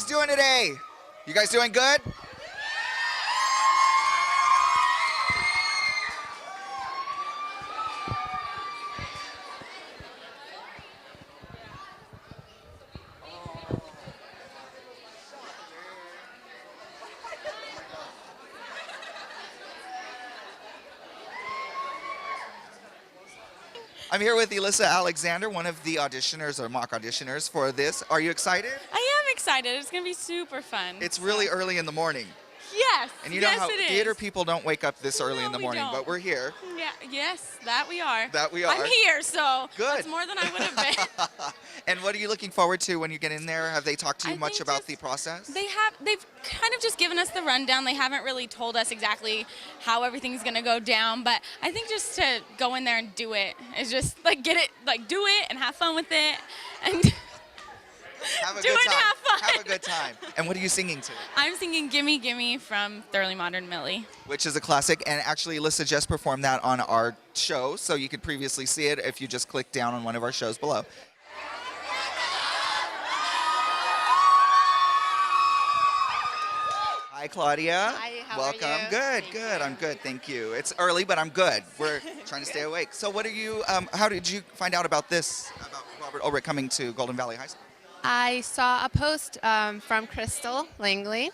Doing today? You guys doing good? I'm here with Elissa Alexander, one of the auditioners or mock auditioners for this. Are you excited? I am excited. It's going to be super fun. It's really early in the morning. Yes. And you know yes, how it theater is. people don't wake up this early in the we morning, don't. but we're here. Yeah. Yes, that we are. That we are. I'm here, so Good. that's more than I would have been. And what are you looking forward to when you get in there? Have they talked to you much about the process? They've kind of just given us the rundown. They haven't really told us exactly how everything's going to go down, but I think just to go in there and do it is just like get it, like do it and have fun with it and have a do good it time. and have fun. Have a good time. And what are you singing to? I'm singing Gimme Gimme from Thoroughly Modern Millie. Which is a classic, and actually Elissa just performed that on our show, so you could previously see it if you just click down on one of our shows below. Hi, Claudia. Hi, how Welcome. are you? Good, good. I'm good, thank you. It's early, but I'm good. We're trying to stay awake. So what are you, how did you find out about this, about Robert Ulrich coming to Golden Valley High School? I saw a post from Crystal Langley,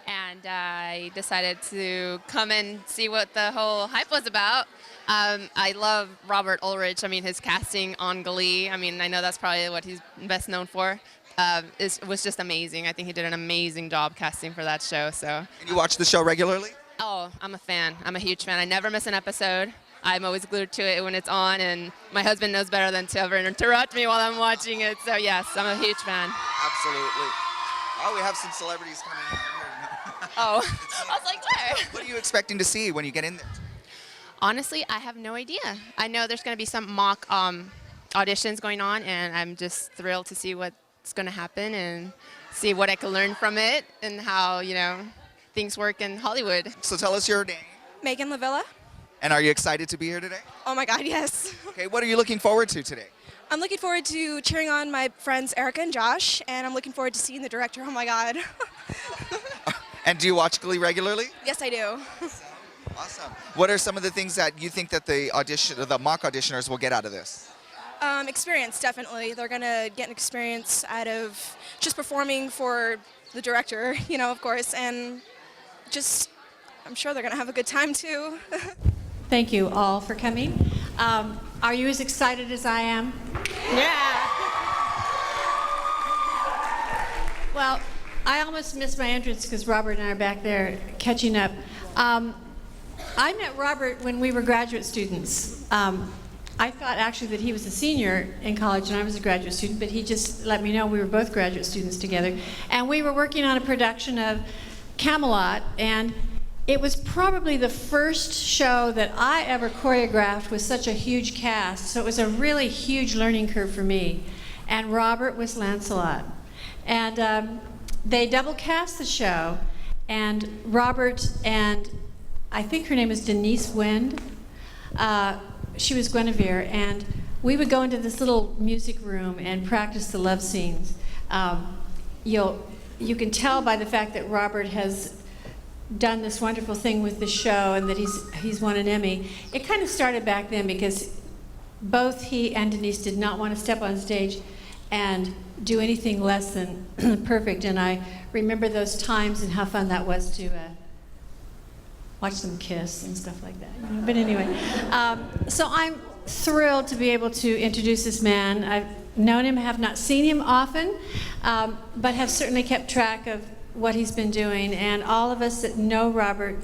and I decided to come and see what the whole hype was about. I love Robert Ulrich. I mean, his casting on Glee, I mean, I know that's probably what he's best known for. Was just amazing. I think he did an amazing job casting for that show. So. And you watch the show regularly? Oh, I'm a fan. I'm a huge fan. I never miss an episode. I'm always glued to it when it's on, and my husband knows better than to ever interrupt me while I'm watching it. So yes, I'm a huge fan. Absolutely. Oh, we have some celebrities coming in. Oh, I was like, where? What are you expecting to see when you get in there? Honestly, I have no idea. I know there's going to be some mock auditions going on, and I'm just thrilled to see what's going to happen and see what I can learn from it and how, you know, things work in Hollywood. So tell us your name. Megan Lavilla. And are you excited to be here today? Oh my God, yes. Okay, what are you looking forward to today? I'm looking forward to cheering on my friends Erica and Josh, and I'm looking forward to seeing the director. Oh my God. And do you watch Glee regularly? Yes, I do. Awesome. What are some of the things that you think that the mock auditioners will get out of this? Experience, definitely. They're going to get an experience out of just performing for the director, you know, of course, and just, I'm sure they're going to have a good time too. Thank you all for coming. Are you as excited as I am? Yeah. Well, I almost missed my entrance because Robert and I are back there catching up. I met Robert when we were graduate students. I thought actually that he was a senior in college and I was a graduate student, but he just let me know we were both graduate students together. And we were working on a production of Camelot, and it was probably the first show that I ever choreographed with such a huge cast, so it was a really huge learning curve for me. And Robert was Lancelot. And they double cast the show, and Robert and I think her name is Denise Wind, she was Guinevere, and we would go into this little music room and practice the love scenes. You can tell by the fact that Robert has done this wonderful thing with the show and that he's won an Emmy. It kind of started back then because both he and Denise did not want to step on stage and do anything less than perfect, and I remember those times and how fun that was to watch them kiss and stuff like that. You know? But anyway, so I'm thrilled to be able to introduce this man. I've known him, have not seen him often, but have certainly kept track of what he's been doing. And all of us that know Robert,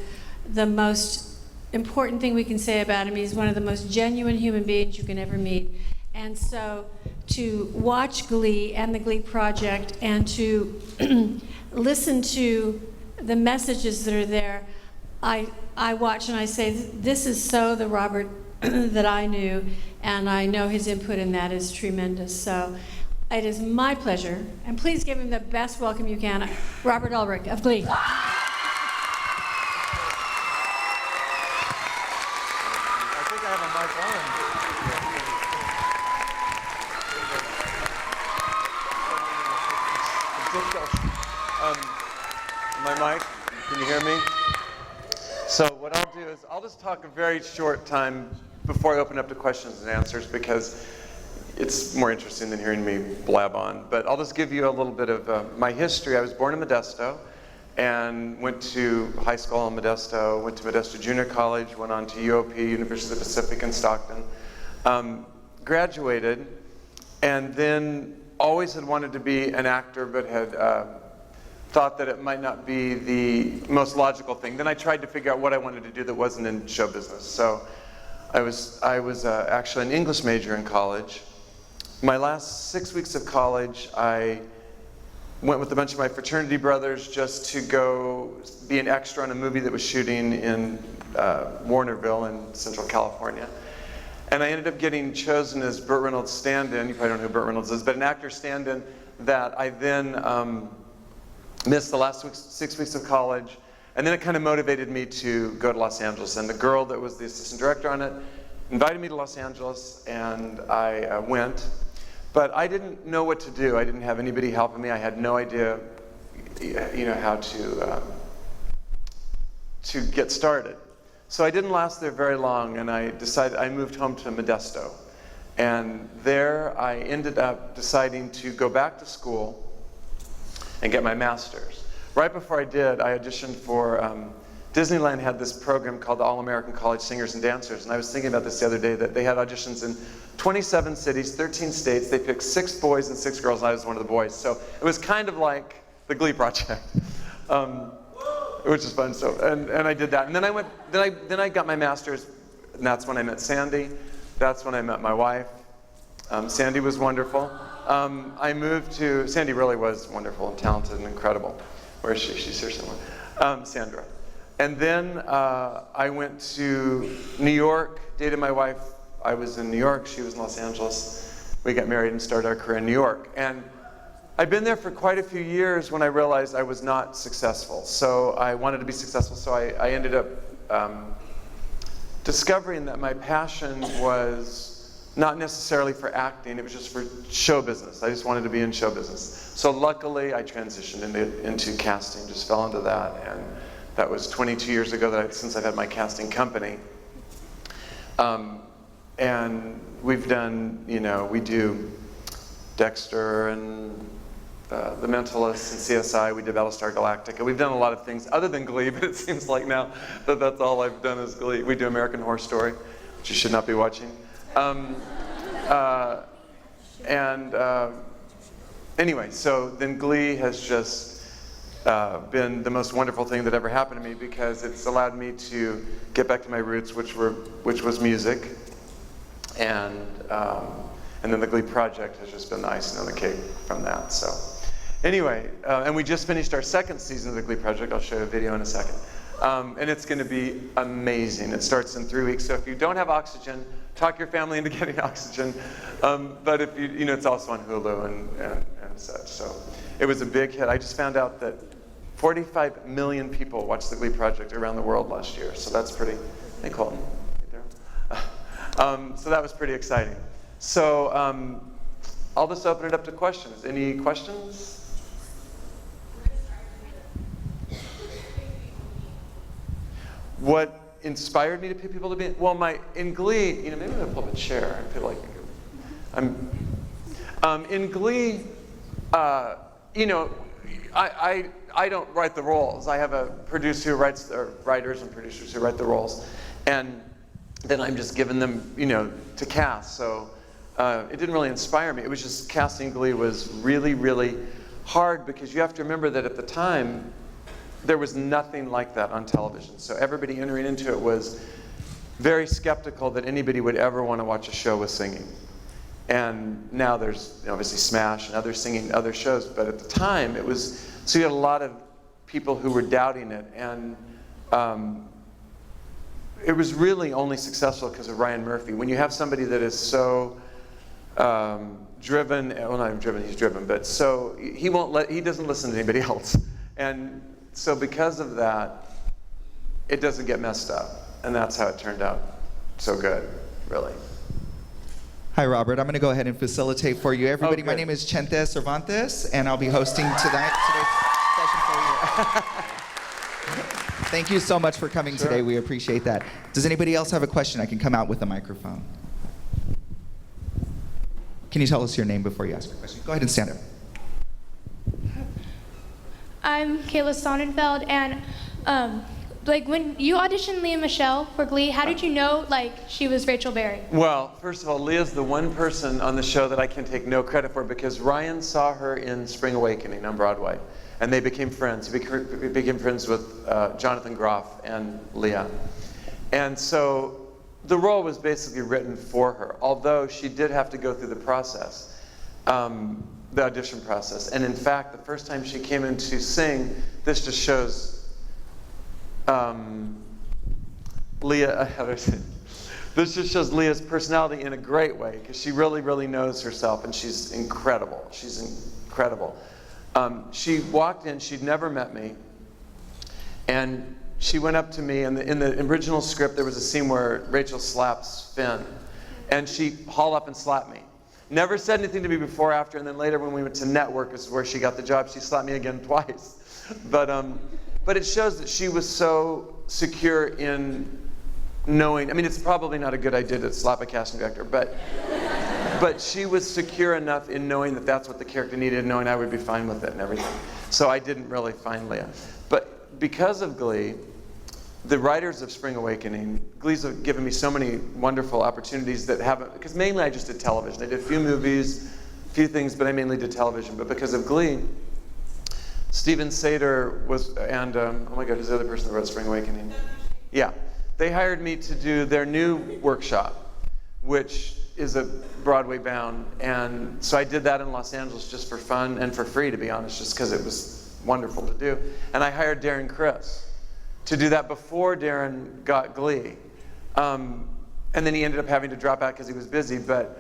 the most important thing we can say about him, he's one of the most genuine human beings you can ever meet. And so to watch Glee and the Glee Project and to listen to the messages that are there, I watch and I say, this is so the Robert that I knew, and I know his input in that is tremendous. So it is my pleasure, and please give him the best welcome you can, Robert Ulrich of Glee. My mic, can you hear me? So what I'll do is I'll just talk a very short time before I open up to questions and answers, because it's more interesting than hearing me blab on. But I'll just give you a little bit of my history. I was born in Modesto and went to high school in Modesto, went to Modesto Junior College, went on to UOP, University of the Pacific in Stockton, graduated, and then always had wanted to be an actor, but had thought that it might not be the most logical thing. Then I tried to figure out what I wanted to do that wasn't in show business. So I was actually an English major in college. My last 6 weeks of college, I went with a bunch of my fraternity brothers just to go be an extra on a movie that was shooting in Warnerville in Central California. And I ended up getting chosen as Burt Reynolds' stand-in. You probably don't know who Burt Reynolds is, but an actor stand-in that I then missed the last 6 weeks of college. And then it kind of motivated me to go to Los Angeles. And the girl that was the assistant director on it invited me to Los Angeles, and I went. But I didn't know what to do. I didn't have anybody helping me. I had no idea, how to get started. So I didn't last there very long, and I moved home to Modesto. And there I ended up deciding to go back to school and get my master's. Right before I did, I auditioned for, Disneyland had this program called the All-American College Singers and Dancers, and I was thinking about this the other day, that they had auditions in 27 cities, 13 states. They picked 6 boys and 6 girls, and I was one of the boys. So it was kind of like the Glee project, which is fun. So, and I did that, and then I got my master's, and that's when I met Sandy. That's when I met my wife. Sandy was wonderful. I moved to, Sandy really was wonderful and talented and incredible. Where is she? She's here somewhere. Sandra. And then I went to New York, dated my wife. I was in New York, she was in Los Angeles. We got married and started our career in New York. And I'd been there for quite a few years when I realized I was not successful. So I wanted to be successful, so I ended up discovering that my passion was not necessarily for acting, it was just for show business. I just wanted to be in show business. So luckily I transitioned into casting, just fell into that. And that was 22 years ago since I've had my casting company. And we've done, we do Dexter and The Mentalist and CSI, we did Battlestar Galactica. We've done a lot of things other than Glee, but it seems like now that that's all I've done is Glee. We do American Horror Story, which you should not be watching. Anyway, so then Glee has just been the most wonderful thing that ever happened to me, because it's allowed me to get back to my roots, which was music, and then the Glee project has just been the icing on the cake from that. So anyway, and we just finished our 2nd season of the Glee project. I'll show you a video in a second. And it's going to be amazing. It starts in 3 weeks. So if you don't have oxygen, talk your family into getting oxygen. But if it's also on Hulu and such. So it was a big hit. I just found out that 45 million people watched the Glee project around the world last year. So that's pretty. Hey, Colton. Hey, Daryl. So that was pretty exciting. So I'll just open it up to questions. Any questions? What inspired me to pick people to be? Well, in Glee, maybe I'm gonna pull up a chair. I feel like I'm in Glee. I don't write the roles. I have a producer who writes, or writers and producers who write the roles, and then I'm just giving them, to cast. So it didn't really inspire me. It was just casting Glee was really, really hard, because you have to remember that at the time, there was nothing like that on television. So everybody entering into it was very skeptical that anybody would ever want to watch a show with singing. And now there's obviously Smash and other singing, other shows, but at the time it was, so you had a lot of people who were doubting it. And it was really only successful because of Ryan Murphy. When you have somebody that is so driven, well, not even driven, he's driven, but so he doesn't listen to anybody else. And so because of that, it doesn't get messed up. And that's how it turned out so good, really. Hi, Robert. I'm going to go ahead and facilitate for you. Everybody, my good. name is Chenté Cervantes, and I'll be hosting today's session for you. Thank you so much for coming today. We appreciate that. Does anybody else have a question? I can come out with a microphone. Can you tell us your name before you ask your question? Go ahead and stand up. I'm Kayla Sonnenfeld, and like when you auditioned Leah Michele for Glee, how did you know like she was Rachel Berry? Well, first of all, Leah's the one person on the show that I can take no credit for because Ryan saw her in Spring Awakening on Broadway, and they became friends. He became friends with Jonathan Groff and Leah. And so the role was basically written for her, although she did have to go through the process, the audition process. And in fact, the first time she came in to sing, this just shows Leah, this just shows Leah's personality in a great way because she really, really knows herself, and she's incredible. She's incredible. She walked in, she'd never met me, and she went up to me, and in the original script there was a scene where Rachel slaps Finn, and she hauled up and slapped me. Never said anything to me before, after, and then later when we went to Network is where she got the job, she slapped me again twice. But it shows that she was so secure in knowing, I mean, it's probably not a good idea to slap a casting director, but she was secure enough in knowing that that's what the character needed, knowing I would be fine with it and everything. So I didn't really find Leah. But because of Glee, the writers of Spring Awakening, Glee's have given me so many wonderful opportunities that haven't, because mainly I just did television. I did a few movies, a few things, but I mainly did television. But because of Glee, Steven Sater was, and oh my God, who's the other person that wrote Spring Awakening? Yeah, they hired me to do their new workshop, which is a Broadway bound. And so I did that in Los Angeles just for fun and for free, to be honest, just because it was wonderful to do. And I hired Darren Criss to do that before Darren got Glee. And then he ended up having to drop out because he was busy. So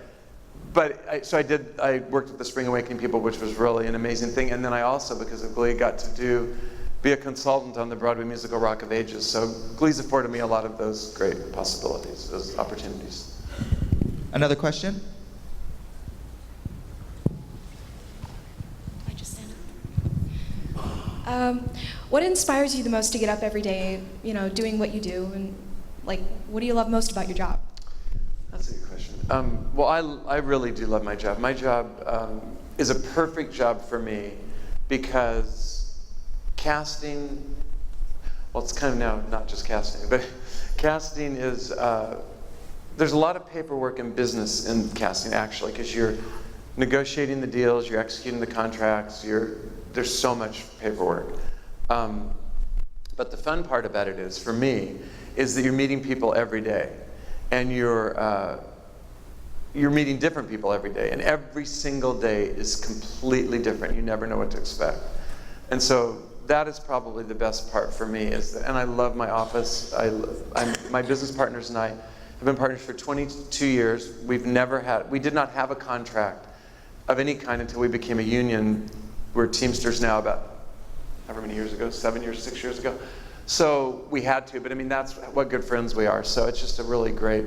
I worked with the Spring Awakening people, which was really an amazing thing. And then I also, because of Glee, got to be a consultant on the Broadway musical Rock of Ages. So Glee's afforded me a lot of those great possibilities, those opportunities. Another question? I just stand up. What inspires you the most to get up every day, doing what you do, and like, what do you love most about your job? That's a good question. Well, I really do love my job. My job is a perfect job for me because casting, well, it's kind of now not just casting, but casting is, there's a lot of paperwork and business in casting, actually, because you're negotiating the deals, you're executing the contracts, there's so much paperwork. But the fun part about it is, for me, is that you're meeting people every day. And you're meeting different people every day, and every single day is completely different. You never know what to expect. And so that is probably the best part for me, and I love my office. My business partners and I have been partners for 22 years. We did not have a contract of any kind until we became a union. We're Teamsters now about however many years ago, 6 years ago. So we had to, but I mean, that's what good friends we are. So it's just a really great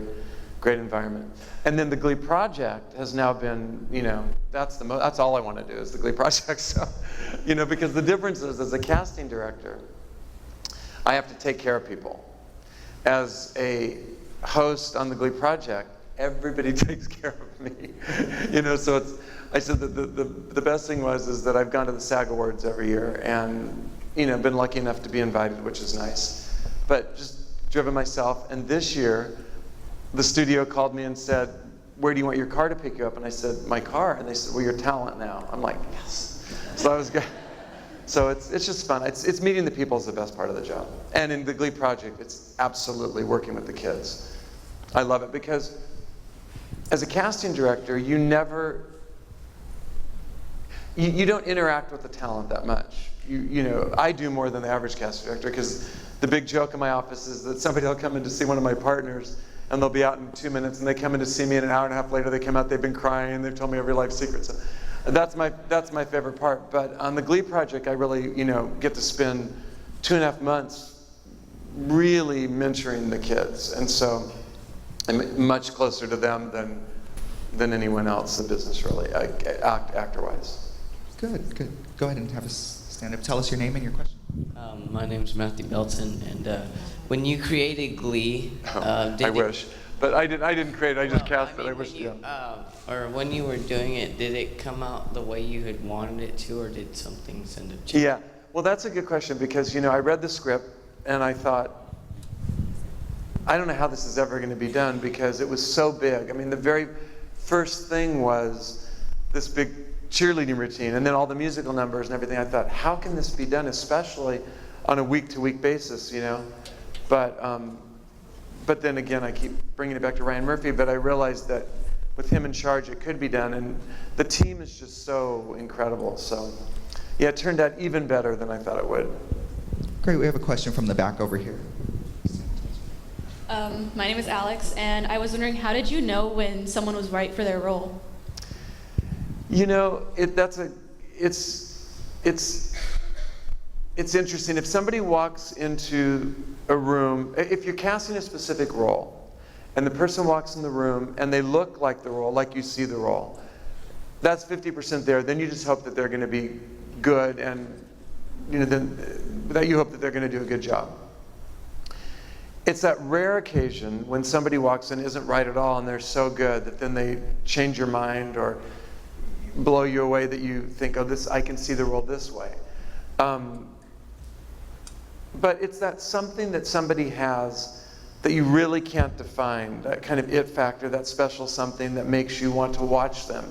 environment. And then the Glee Project has now been, that's all I want to do is the Glee Project. So, because the difference is, as a casting director, I have to take care of people. As a host on the Glee Project, everybody takes care of me. So I said that the best thing is that I've gone to the SAG Awards every year and been lucky enough to be invited, which is nice. But just driven myself. And this year, the studio called me and said, "Where do you want your car to pick you up?" And I said, "My car." And they said, "Well, your talent now." I'm like, yes. So I was good. So it's just fun. It's meeting the people is the best part of the job. And in the Glee Project, it's absolutely working with the kids. I love it because as a casting director, you don't interact with the talent that much. I do more than the average casting director, because the big joke in my office is that somebody will come in to see one of my partners, and they'll be out in 2 minutes, and they come in to see me, and an hour and a half later they come out, they've been crying, and they've told me every life secret. So that's my favorite part. But on the Glee project, I really, get to spend 2.5 months really mentoring the kids, and so I'm much closer to them than anyone else in the business, really, actor-wise. Good. Go ahead and have us stand up. Tell us your name and your question. My name's Matthew Belton, and when you created Glee, I wish, but I didn't create it. I just cast it. I wish. Or when you were doing it, did it come out the way you had wanted it to, or did something send a change? Yeah. Well, that's a good question, because I read the script and I thought, I don't know how this is ever going to be done, because it was so big. I mean, the very first thing was this big cheerleading routine, and then all the musical numbers and everything. I thought, how can this be done, especially on a week-to-week basis, But then again, I keep bringing it back to Ryan Murphy, but I realized that with him in charge, it could be done, and the team is just so incredible. So, yeah, it turned out even better than I thought it would. Great. We have a question from the back over here. My name is Alex, and I was wondering, how did you know when someone was right for their role? It's interesting. If somebody walks into a room, if you're casting a specific role, and the person walks in the room and they look like the role, like you see the role, that's 50% there. Then you just hope that they're going to be good, and that you hope that they're going to do a good job. It's that rare occasion when somebody walks in, isn't right at all, and they're so good that then they change your mind or blow you away, that you think, oh, I can see the role this way. But it's that something that somebody has that you really can't define, that kind of it factor, that special something that makes you want to watch them.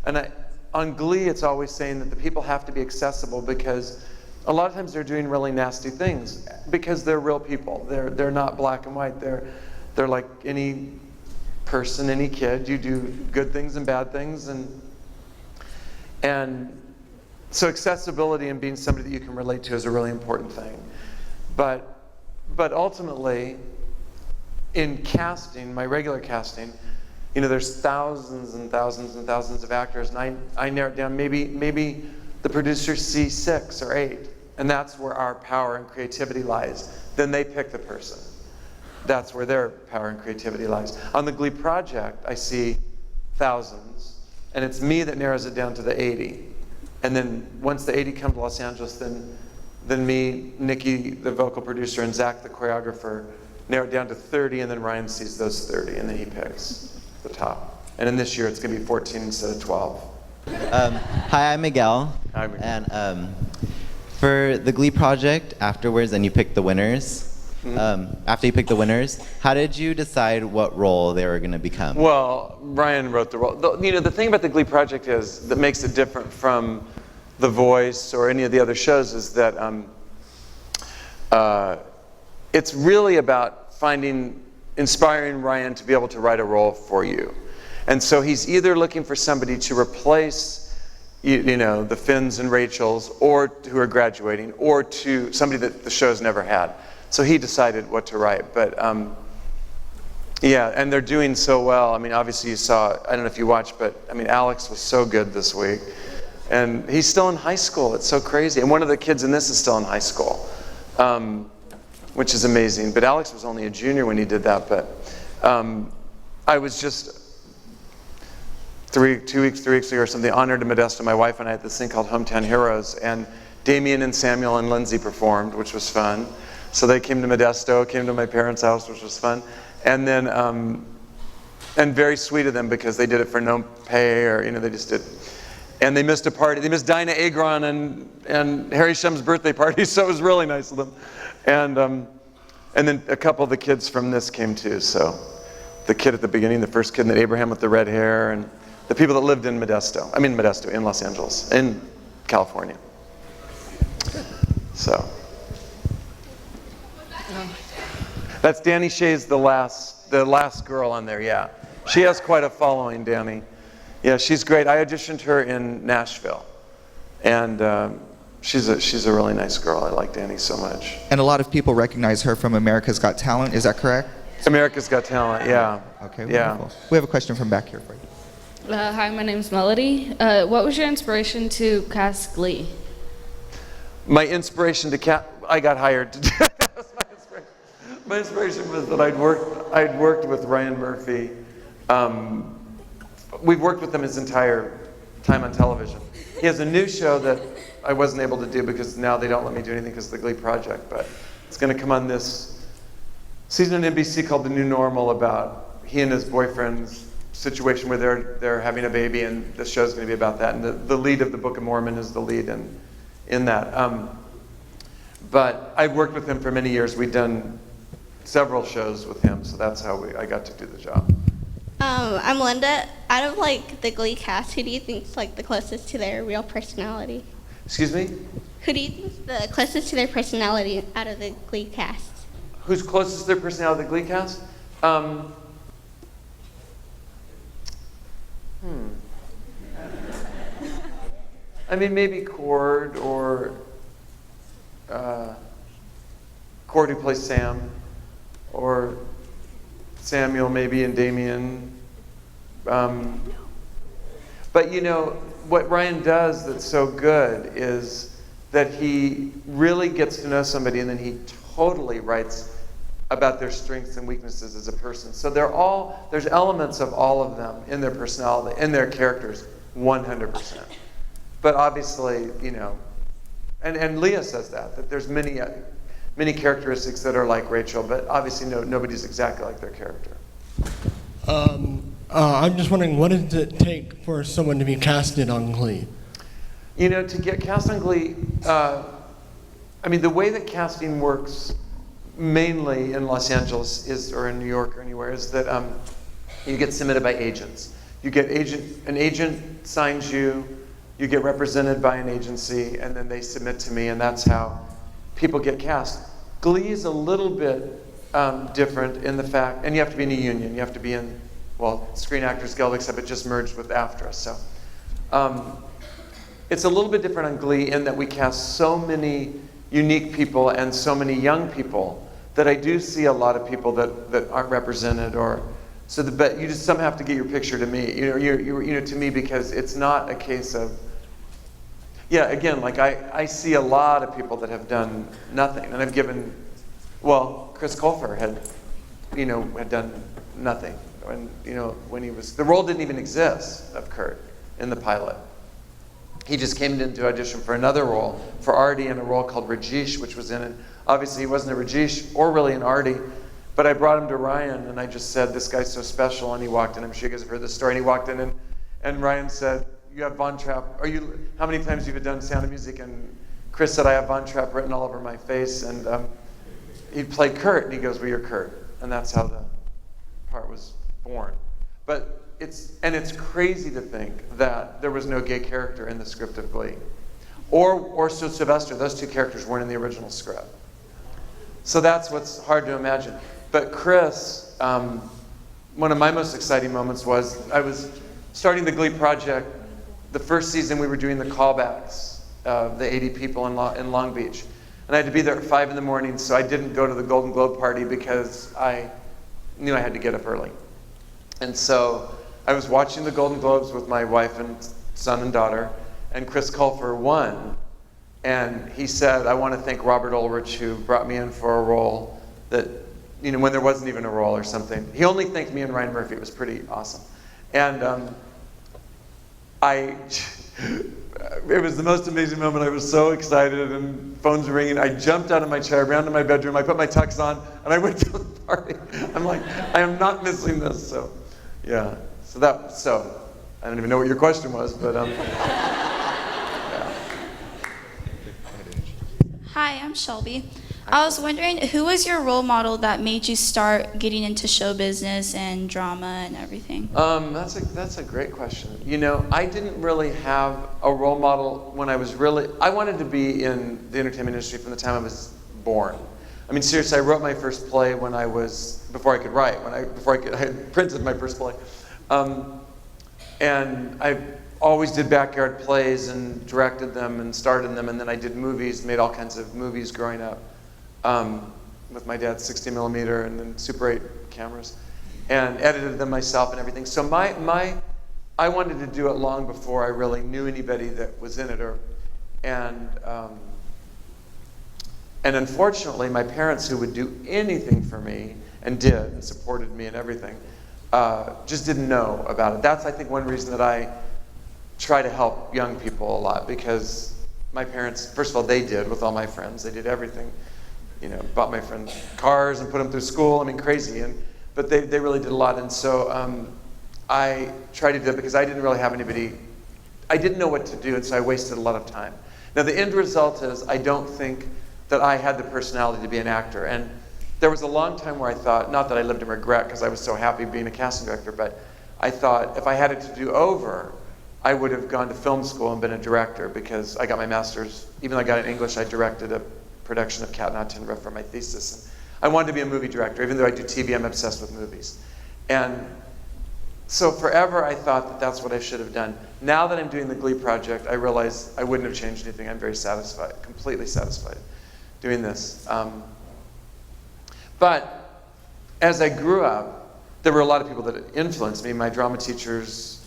And on Glee, it's always saying that the people have to be accessible, because a lot of times they're doing really nasty things, because they're real people. They're not black and white. They're like any person, any kid. You do good things and bad things, and so accessibility and being somebody that you can relate to is a really important thing. But ultimately, in casting, my regular casting, there's thousands and thousands and thousands of actors, and I narrow it down. Maybe the producers see 6 or 8, and that's where our power and creativity lies. Then they pick the person. That's where their power and creativity lies. On the Glee project, I see thousands, and it's me that narrows it down to the 80. And then once the 80 come to Los Angeles, then me, Nikki, the vocal producer, and Zach, the choreographer, narrow it down to 30, and then Ryan sees those 30, and then he picks the top. And in this year, it's going to be 14 instead of 12. Hi, I'm Miguel. Hi, Miguel. And for the Glee project, afterwards, and you picked the winners. After you picked the winners, how did you decide what role they were going to become? Well, Ryan wrote the role. The thing about the Glee project that makes it different from The Voice or any of the other shows is that it's really about inspiring Ryan to be able to write a role for you. And so he's either looking for somebody to replace the Finns and Rachels, or who are graduating, or to somebody that the show's never had. So he decided what to write. But yeah, and they're doing so well. I mean, obviously you saw, I don't know if you watched, but I mean, Alex was so good this week. And he's still in high school. It's so crazy. And one of the kids in this is still in high school, which is amazing. But Alex was only a junior when he did that. But I was just 3 weeks ago or something, honored in Modesto, my wife and I, at this thing called Hometown Heroes. And Damien and Samuel and Lindsay performed, which was fun. So they came to Modesto, came to my parents' house, which was fun. And then, and very sweet of them, because they did it for no pay, or, they just did. And they missed a party. They missed Dinah Agron and Harry Shum's birthday party, so it was really nice of them. And then a couple of the kids from this came too. So the kid at the beginning, the first kid, and then Abraham with the red hair, and the people that lived in Modesto, in Los Angeles, in California. So. That's Danny Shea's the last girl on there, yeah. She has quite a following, Danny. Yeah, she's great. I auditioned her in Nashville. And she's a really nice girl. I like Danny so much. And a lot of people recognize her from America's Got Talent. Is that correct? America's Got Talent, yeah. Okay, yeah. wonderful. We have a question from back here for you. Hi, my name's Melody. What was your inspiration to cast Glee? My inspiration to I got hired to do that. Was my inspiration. My inspiration was that I'd worked with Ryan Murphy. We've worked with him his entire time on television. He has a new show that I wasn't able to do because now they don't let me do anything because of the Glee project, but it's going to come on this season on NBC called The New Normal, about he and his boyfriend's situation where they're having a baby, and the show's going to be about that. And the lead of the Book of Mormon is the lead in that. But I've worked with him for many years. We've done several shows with him, so that's how I got to do the job. I'm Linda. Out of like the Glee cast, who do you think's like the closest to their real personality? Excuse me? Who do you think's the closest to their personality out of the Glee cast? Who's closest to their personality, the Glee cast? I mean, maybe Cord or Cord who plays Sam, or Samuel maybe and Damien. But you know, what Ryan does that's so good is that he really gets to know somebody and then he totally writes about their strengths and weaknesses as a person. So there's elements of all of them in their personality, in their characters, 100%. But obviously, you know, and Leah says that there's many characteristics that are like Rachel, but obviously nobody's exactly like their character. I'm just wondering, what does it take for someone to be casted on Glee? You know, to get cast on Glee, I mean, the way that casting works mainly in Los Angeles or in New York or anywhere is that you get submitted by agents. An agent signs you, you get represented by an agency, and then they submit to me, and that's how people get cast. Glee is a little bit different in the fact, and you have to be in a union. You have to be in, well, Screen Actors Guild, except it just merged with AFTRA. So it's a little bit different on Glee in that we cast so many unique people and so many young people that I do see a lot of people that aren't represented, or so. But you just somehow have to get your picture to me, to me, because it's not a case of. Yeah, again, like I see a lot of people that have done nothing, and I've given, well, Chris Colfer had done nothing, and when he was, the role didn't even exist of Kurt in the pilot. He just came in to audition for another role for Artie in a role called Rajesh, which was in it. Obviously, he wasn't a Rajesh or really an Artie, but I brought him to Ryan, and I just said, "This guy's so special," and he walked in. I'm sure you guys have heard this story. And he walked in, and Ryan said, "You have Von Trapp. How many times have you done Sound of Music?" And Chris said, "I have Von Trapp written all over my face." And he played Kurt, and he goes, "Well, you're Kurt," and that's how the part was born. But it's crazy to think that there was no gay character in the script of Glee, or Sylvester. Those two characters weren't in the original script. So that's what's hard to imagine. But Chris, one of my most exciting moments was I was starting the Glee project. The first season we were doing the callbacks of the 80 people in Long Beach. And I had to be there at 5 in the morning, so I didn't go to the Golden Globe party because I knew I had to get up early. And so I was watching the Golden Globes with my wife and son and daughter, and Chris Colfer won. And he said, "I want to thank Robert Ulrich, who brought me in for a role that, when there wasn't even a role or something." He only thanked me and Ryan Murphy. It was pretty awesome. And it was the most amazing moment. I was so excited, and phones were ringing. I jumped out of my chair, ran to my bedroom, I put my tux on, and I went to the party. I'm like, I am not missing this. So, yeah. So I don't even know what your question was, but yeah. Hi, I'm Shelby. I was wondering, who was your role model that made you start getting into show business and drama and everything? That's a great question. I didn't really have a role model when I wanted to be in the entertainment industry from the time I was born. I mean, seriously, I wrote my first play before I could write, I had printed my first play. And I always did backyard plays and directed them and starred in them, and then I did movies, made all kinds of movies growing up with my dad's 60 millimeter and then Super 8 cameras, and edited them myself and everything. So I wanted to do it long before I really knew anybody that was in it, and unfortunately, my parents, who would do anything for me and did and supported me and everything, just didn't know about it. That's, I think, one reason that I try to help young people a lot, because my parents, first of all, they did with all my friends. They did everything, bought my friends cars and put them through school. I mean, crazy. But they really did a lot. And so I tried to do it because I didn't really have anybody. I didn't know what to do, and so I wasted a lot of time. Now, the end result is I don't think that I had the personality to be an actor. And there was a long time where I thought, not that I lived in regret because I was so happy being a casting director, but I thought if I had it to do over, I would have gone to film school and been a director, because I got my master's. Even though I got it in English, I directed a production of Cat and Tinra for my thesis. And I wanted to be a movie director. Even though I do TV, I'm obsessed with movies. And so forever I thought that that's what I should have done. Now that I'm doing the Glee project, I realize I wouldn't have changed anything. I'm very satisfied, completely satisfied doing this. But as I grew up, there were a lot of people that influenced me. My drama teachers,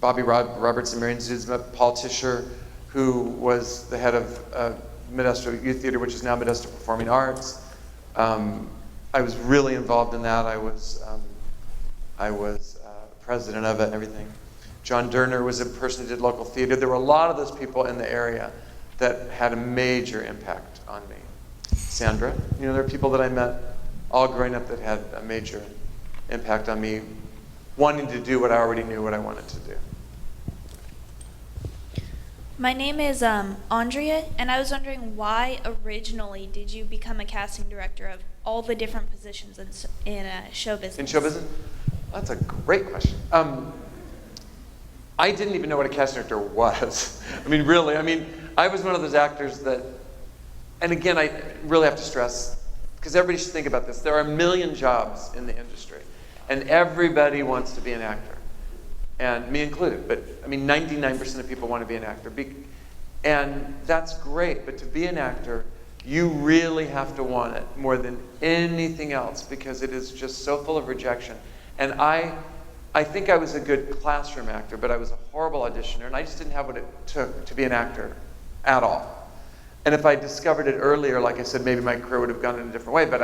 Bobby Roberts and Marion Zuzma, Paul Tischer, who was the head of Modesto Youth Theater, which is now Modesto Performing Arts. I was really involved in that. I was president of it and everything. John Derner was a person who did local theater. There were a lot of those people in the area that had a major impact on me. Sandra, there are people that I met all growing up that had a major impact on me, wanting to do what I already knew what I wanted to do. My name is Andrea, and I was wondering, why originally did you become a casting director of all the different positions in show business? In show business? That's a great question. I didn't even know what a casting director was. Really. I was one of those actors that, and again, I really have to stress, because everybody should think about this. There are a million jobs in the industry, and everybody wants to be an actor, and me included. But 99% of people want to be an actor, and that's great. But to be an actor, you really have to want it more than anything else, because it is just so full of rejection. And I think I was a good classroom actor, but I was a horrible auditioner, and I just didn't have what it took to be an actor at all. And if I discovered it earlier, like I said, maybe my career would have gone in a different way, but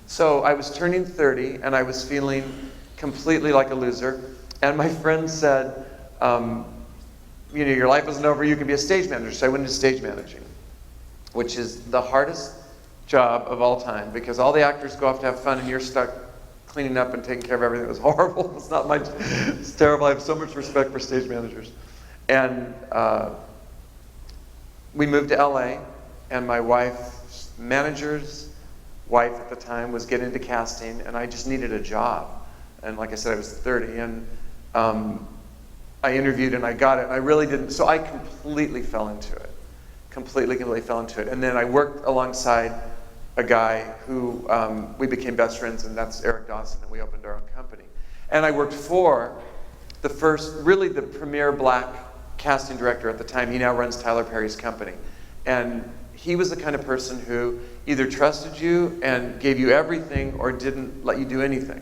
so I was turning 30, and I was feeling completely like a loser, and my friend said, your life isn't over, you can be a stage manager. So I went into stage managing, which is the hardest job of all time, because all the actors go off to have fun, and you're stuck cleaning up and taking care of everything. It was horrible. It's terrible. I have so much respect for stage managers. And we moved to LA, and my wife's manager's wife at the time was getting into casting, and I just needed a job. And like I said, I was 30, and I interviewed and I got it, and I really didn't, so I completely fell into it. Completely fell into it. And then I worked alongside a guy who we became best friends, and that's Eric Dawson, and we opened our own company. And I worked for the premier black casting director at the time. He now runs Tyler Perry's company. And he was the kind of person who either trusted you and gave you everything or didn't let you do anything.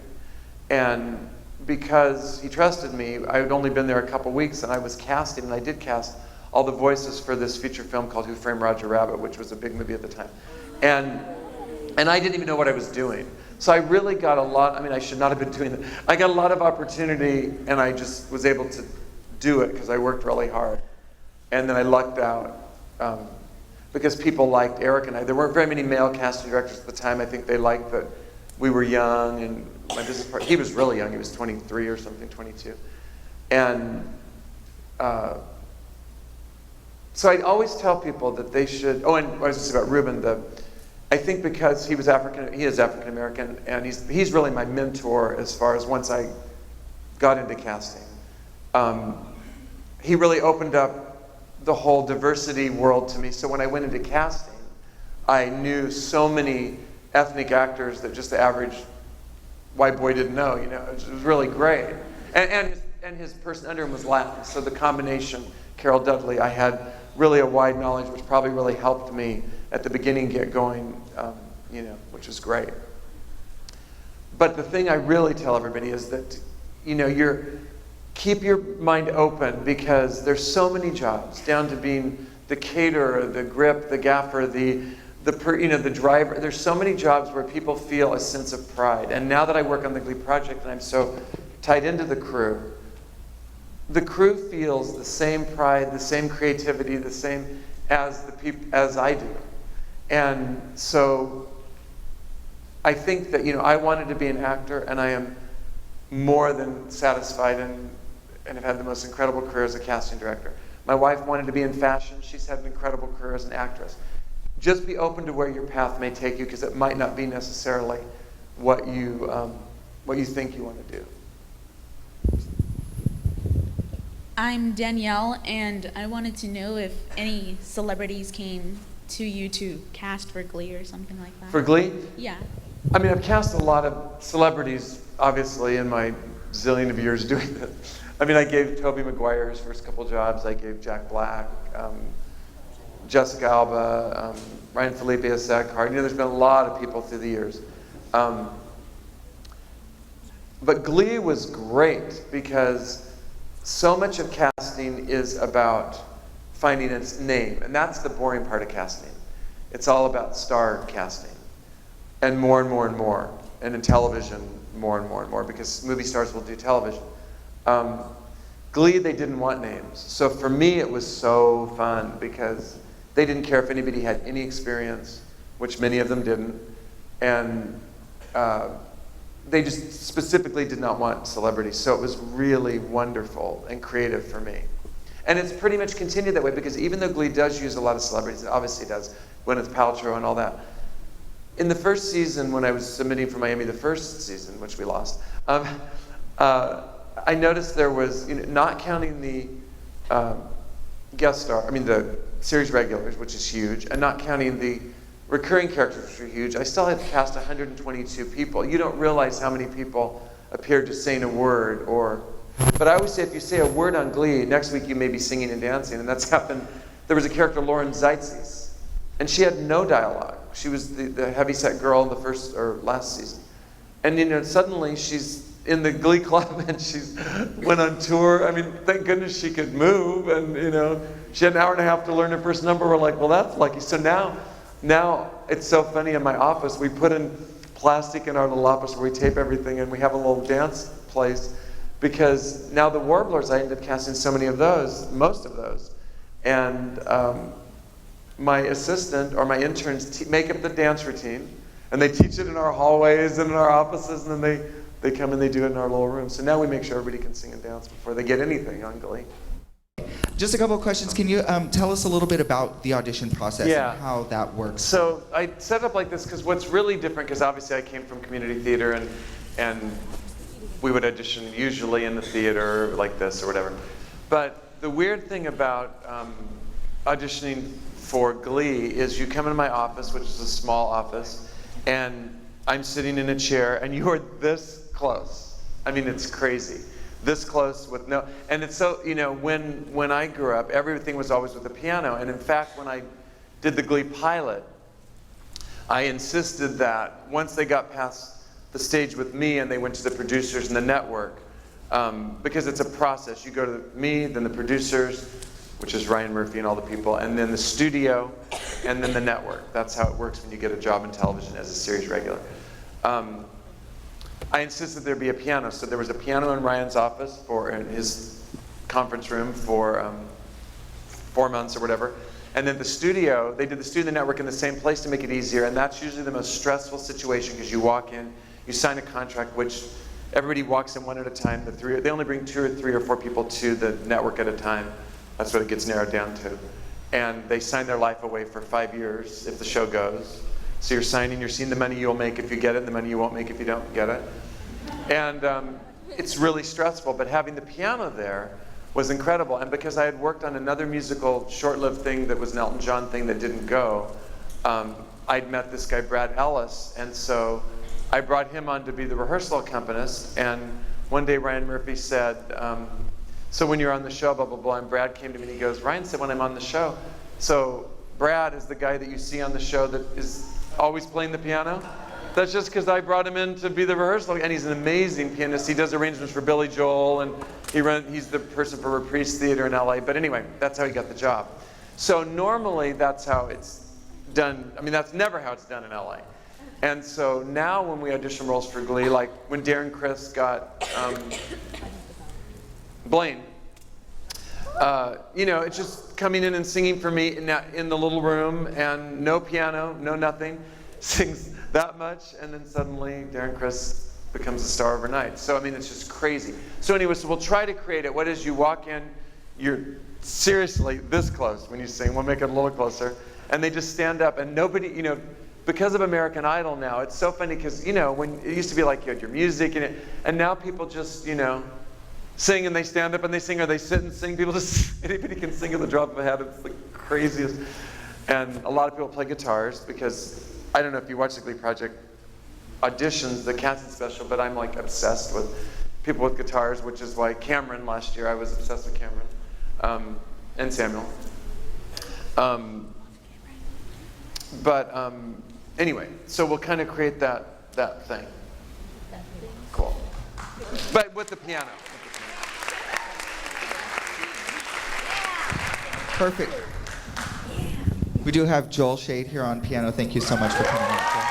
And because he trusted me, I had only been there a couple weeks, and I was casting, and I did cast all the voices for this feature film called Who Framed Roger Rabbit, which was a big movie at the time. And I didn't even know what I was doing. So I really got a lot, I should not have been doing that. I got a lot of opportunity, and I just was able to do it because I worked really hard. And then I lucked out because people liked Eric and I. There weren't very many male casting directors at the time. I think they liked that we were young, and my business partner, he was really young. He was 23 or something, 22. And so I always tell people that they should, and what I was going to say about Ruben, I think because he is African American, and he's really my mentor as far as once I got into casting. He really opened up the whole diversity world to me. So when I went into casting, I knew so many ethnic actors that just the average white boy didn't know. It was really great. And and his person under him was Latin. So the combination, Carol Dudley, I had really a wide knowledge, which probably really helped me at the beginning get going, which was great. But the thing I really tell everybody is that, keep your mind open, because there's so many jobs, down to being the caterer, the grip, the gaffer, the driver. There's so many jobs where people feel a sense of pride. And now that I work on the Glee project and I'm so tied into the crew feels the same pride, the same creativity, the same as I do. And so I think that, I wanted to be an actor, and I am more than satisfied and have had the most incredible career as a casting director. My wife wanted to be in fashion. She's had an incredible career as an actress. Just be open to where your path may take you, because it might not be necessarily what you think you want to do. I'm Danielle, and I wanted to know if any celebrities came to you to cast for Glee or something like that. For Glee? Yeah. I mean, I've cast a lot of celebrities, obviously, in my zillion of years doing this. I mean, I gave Tobey Maguire his first couple jobs. I gave Jack Black, Jessica Alba, Ryan Felipe, Zach Hart. There's been a lot of people through the years. But Glee was great because so much of casting is about finding its name. And that's the boring part of casting. It's all about star casting. And more and more and more. And in television, more and more and more, because movie stars will do television. Glee, they didn't want names. So for me, it was so fun because they didn't care if anybody had any experience, which many of them didn't. And they just specifically did not want celebrities. So it was really wonderful and creative for me. And it's pretty much continued that way, because even though Glee does use a lot of celebrities, it obviously does, Gwyneth Paltrow and all that. In the first season, when I was submitting for Miami, the first season, which we lost, I noticed there was, not counting the the series regulars, which is huge, and not counting the recurring characters, which are huge, I still had to cast 122 people. You don't realize how many people appeared just saying a word, but I always say, if you say a word on Glee, next week you may be singing and dancing, and that's happened. There was a character, Lauren Zeitzes, and she had no dialogue. She was the heavyset girl in the first or last season. And suddenly she's in the Glee club and she's went on tour. I mean, thank goodness she could move, and she had an hour and a half to learn her first number. We're like, well, that's lucky. So now it's so funny in my office. We put in plastic in our little office where we tape everything, and we have a little dance place, because now the Warblers, I ended up casting so many of those, most of those. And my assistant or my interns make up the dance routine, and they teach it in our hallways and in our offices, and then they come and they do it in our little room. So now we make sure everybody can sing and dance before they get anything on Glee. Just a couple of questions. Can you tell us a little bit about the audition process and how that works? So I set it up like this because what's really different, because obviously I came from community theater, and we would audition usually in the theater like this or whatever. But the weird thing about auditioning for Glee is you come into my office, which is a small office, and I'm sitting in a chair, and you are this close. I mean, it's crazy. This close with no, and it's so, when I grew up, everything was always with the piano. And in fact, when I did the Glee pilot, I insisted that once they got past the stage with me and they went to the producers and the network, because it's a process. You go to me, then the producers, which is Ryan Murphy and all the people, and then the studio, and then the network. That's how it works when you get a job in television as a series regular. I insisted there be a piano, so there was a piano in Ryan's office in his conference room for 4 months or whatever. And then the studio, they did the studio and the network in the same place to make it easier, and that's usually the most stressful situation, because you walk in, you sign a contract, which everybody walks in one at a time. They only bring 2 or 3 or 4 people to the network at a time. That's what it gets narrowed down to. And they sign their life away for 5 years if the show goes. So you're seeing the money you'll make if you get it, and the money you won't make if you don't get it. And it's really stressful, but having the piano there was incredible. And because I had worked on another musical, short-lived thing that was an Elton John thing that didn't go, I'd met this guy, Brad Ellis, and so I brought him on to be the rehearsal accompanist, and one day Ryan Murphy said, so when you're on the show, blah, blah, blah, and Brad came to me and he goes, Ryan said when I'm on the show, so Brad is the guy that you see on the show that is always playing the piano? That's just because I brought him in to be the rehearsal, and he's an amazing pianist. He does arrangements for Billy Joel, and he's the person for Reprise Theater in LA, but anyway, that's how he got the job. So normally that's how it's done. I mean, that's never how it's done in LA. And so now when we audition roles for Glee, like when Darren Criss got Blaine, you know, it's just coming in and singing for me in the little room, and no piano, no nothing, sings that much, and then suddenly Darren Criss becomes a star overnight. So I mean, it's just crazy. So anyway, so we'll try to create it. What is, you walk in, you're seriously this close when you sing. We'll make it a little closer, and they just stand up, and nobody, you know, because of American Idol now, it's so funny because, you know, when it used to be like you had your music and now people just, you know, sing and they stand up and they sing, or they sit and sing. People just, anybody can sing at the drop of a hat. It's the craziest. And a lot of people play guitars because, I don't know if you watch the Glee Project auditions, the casting special, but I'm like obsessed with people with guitars, which is why Cameron, last year I was obsessed with Cameron, and Samuel. Anyway, so we'll kind of create that thing. Cool. But with the piano. Perfect. We do have Joel Shade here on piano. Thank you so much for coming in, Joel.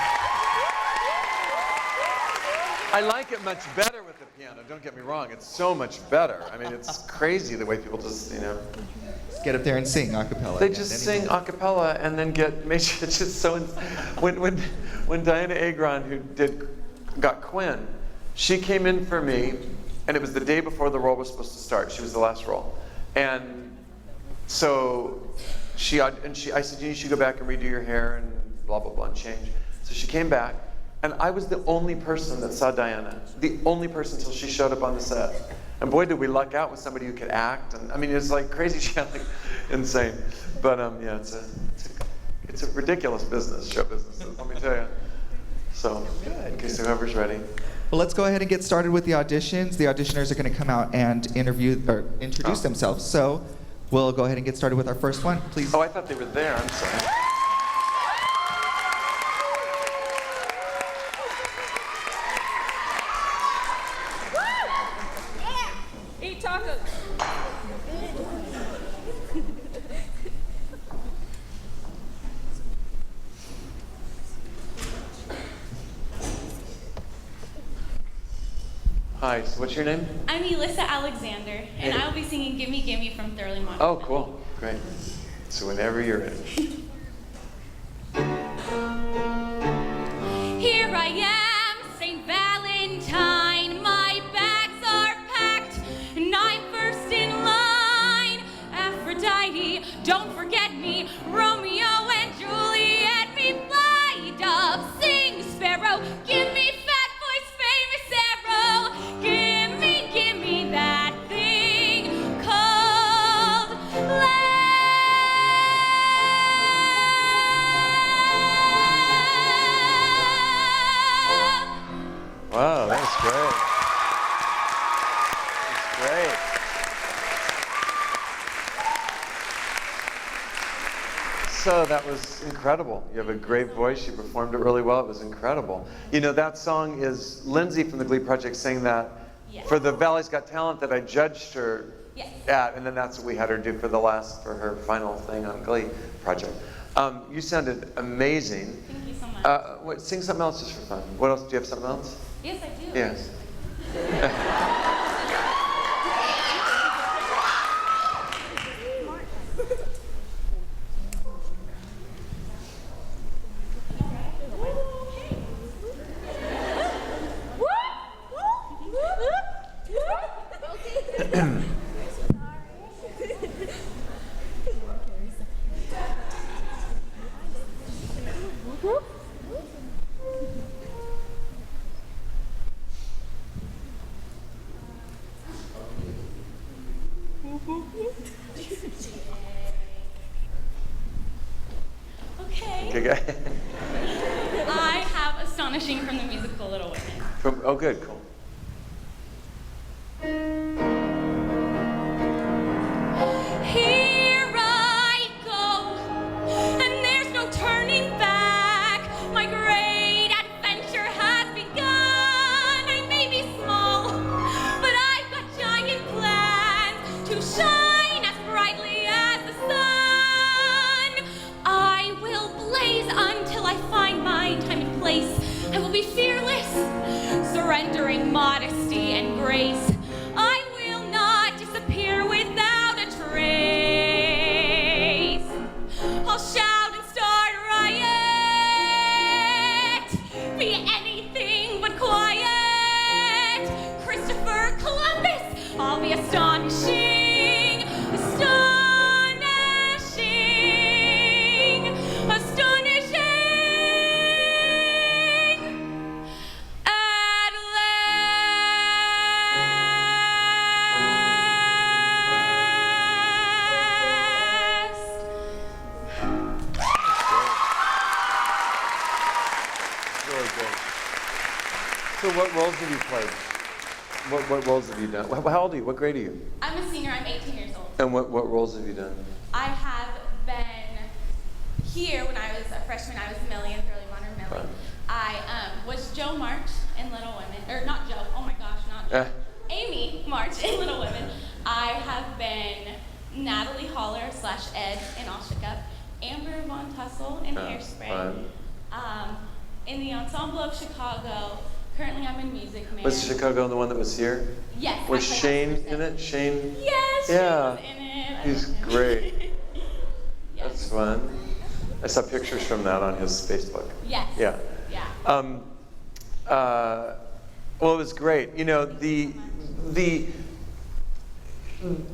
I like it much better with the piano, don't get me wrong. It's so much better. I mean, it's crazy the way people just, you know. Just get up there and sing a cappella. They just sing a cappella and then it's just so, when Diana Agron, who got Quinn, she came in for me, and it was the day before the role was supposed to start. She was the last role. And so I said, you should go back and redo your hair and blah, blah, blah, and change. So she came back, and I was the only person that saw Diana, the only person until she showed up on the set. And boy, did we luck out with somebody who could act. And I mean, it's like crazy, like insane. But yeah, it's a ridiculous business, show business, let me tell you. So, in case whoever's ready. Well, let's go ahead and get started with the auditions. The auditioners are going to come out and introduce themselves. So we'll go ahead and get started with our first one, please. Oh, I thought they were there. I'm sorry. Eat tacos. Hi, so what's your name? I'm Elissa Alexander, and I'll be singing Gimme Gimme from Thoroughly Modern. Oh, cool. Great. So whenever you're ready. Here I am, St. Valentine. My bags are packed, and I'm first in line. Aphrodite, don't forget me. Romeo and Juliet, me fly dove, sing sparrow. Give me fat voice, famous arrow. Give me that thing called love. Wow, that was great. That's great. So that was incredible. You have a great voice. You performed it really well. It was incredible. You know, that song is Lindsay from the Glee Project sang that for the Valley's Got Talent that I judged her at, and then that's what we had her do for her final thing on Glee Project. You sounded amazing. Thank you so much. Sing something else just for fun. What else? Do you have something else? Yes, I do. Yes. Okay, go ahead. I have Astonishing from the musical Little Women. Oh, good, cool. what roles have you played? What roles have you done? How old are you? What grade are you? I'm a senior. I'm 18 years old. And what roles have you done? I have been here when I was a freshman. I was Millie in Thoroughly Modern Millie. I was Joe March in Little Women. Or not Joe. Oh my gosh, not Joe. Amy March in Little Women. I have been Natalie Holler / Ed in All Shook Up. Amber Von Tussle in Hairspray. In the Ensemble of Chicago. Currently I'm in Music Man. Was Chicago the one that was here? Yes. Was Shane in it? Shane? Yes, yeah. Shane was in it. He's great. Yes. That's fun. I saw pictures from that on his Facebook. Yes. Yeah. Yeah. Well, it was great. You know,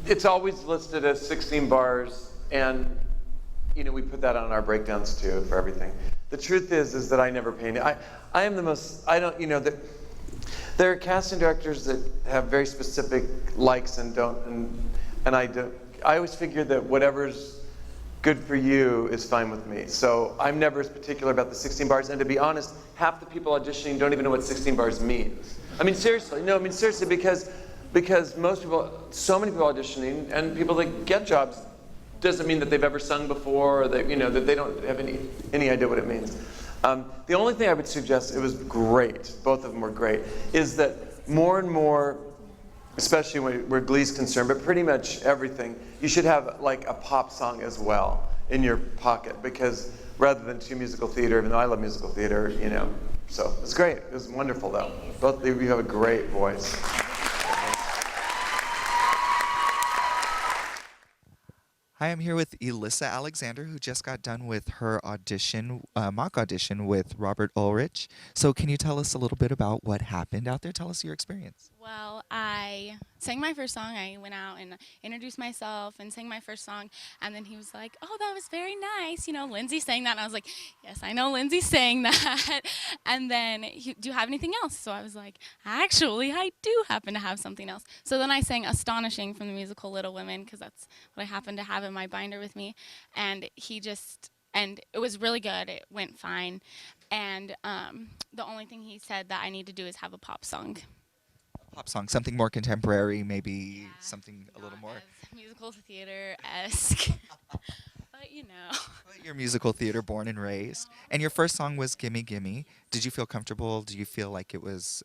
it's always listed as 16 bars, and you know, we put that on our breakdowns too for everything. The truth is that I never painted. I am the most, I don't, you know, there are casting directors that have very specific likes and don't, and I don't. I always figure that whatever's good for you is fine with me. So I'm never as particular about the 16 bars, and to be honest, half the people auditioning don't even know what 16 bars means. I mean, seriously, no, I mean, seriously, because most people, so many people auditioning, and people that get jobs, doesn't mean that they've ever sung before, or that, you know, that they don't have any idea what it means. The only thing I would suggest, it was great, both of them were great, is that more and more, especially where Glee's concerned, but pretty much everything, you should have like a pop song as well in your pocket, because rather than 2 musical theater, even though I love musical theater, you know, so it's great. It was wonderful though. Both of you have a great voice. Hi, I'm here with Elissa Alexander, who just got done with her audition, mock audition with Robert Ulrich. So can you tell us a little bit about what happened out there? Tell us your experience. Well, I sang my first song. I went out and introduced myself and sang my first song. And then he was like, oh, that was very nice. You know, Lindsay sang that. And I was like, yes, I know Lindsay sang that. And then, do you have anything else? So I was like, actually, I do happen to have something else. So then I sang Astonishing from the musical Little Women, because that's what I happen to have in my binder with me. And and it was really good. It went fine. And the only thing he said that I need to do is have a pop song. Pop song, something more contemporary, maybe something a little more musical theater-esque. But you know. Your musical theater, born and raised. And your first song was Gimme Gimme. Did you feel comfortable? Do you feel like it was,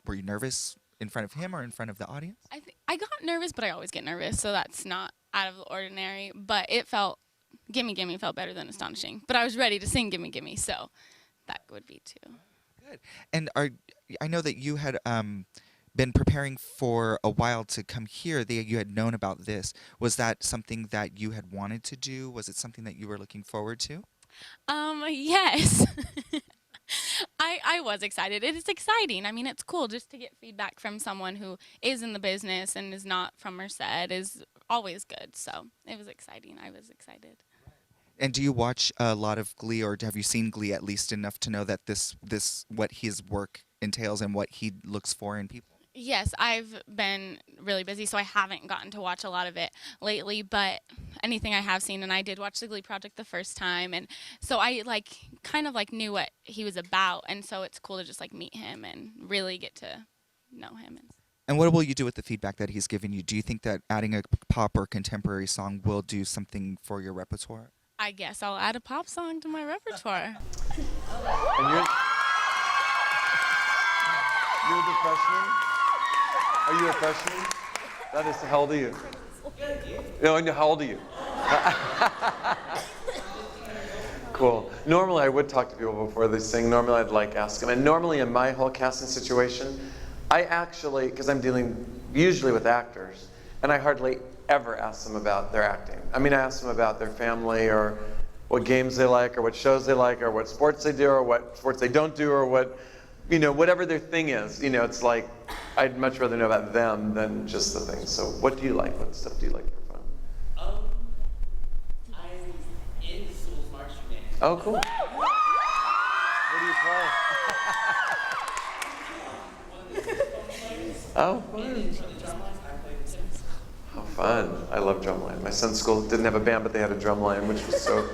were you nervous in front of him or in front of the audience? I got nervous, but I always get nervous, so that's not out of the ordinary. But it felt, Gimme Gimme felt better than Astonishing. But I was ready to sing Gimme Gimme, so that would be too. Good. And I know that you had been preparing for a while to come here. You had known about this. Was that something that you had wanted to do? Was it something that you were looking forward to? Yes. I was excited. It is exciting. I mean, it's cool just to get feedback from someone who is in the business and is not from Merced is always good. So it was exciting. I was excited. And do you watch a lot of Glee, or have you seen Glee at least enough to know that this what his work entails and what he looks for in people? Yes, I've been really busy, so I haven't gotten to watch a lot of it lately, but anything I have seen, and I did watch the Glee Project the first time, and so I kind of knew what he was about, and so it's cool to just meet him and really get to know him. And what will you do with the feedback that he's given you? Do you think that adding a pop or contemporary song will do something for your repertoire? I guess I'll add a pop song to my repertoire. And you're the freshman? Are you a freshman? That is, how old are you? No, I know, how old are you? Cool. Normally I would talk to people before they sing. Normally I'd ask them. And normally in my whole casting situation, I actually, because I'm dealing usually with actors, and I hardly ever ask them about their acting. I mean, I ask them about their family, or what games they like, or what shows they like, or what sports they do, or what sports they don't do, or what, whatever their thing is. It's like, I'd much rather know about them than just the thing. So what do you like? What stuff do you like for fun? I'm in the school's marching band. Oh, cool. What do you play? Oh, fun. How fun. I love drumline. My son's school didn't have a band, but they had a drumline, which was so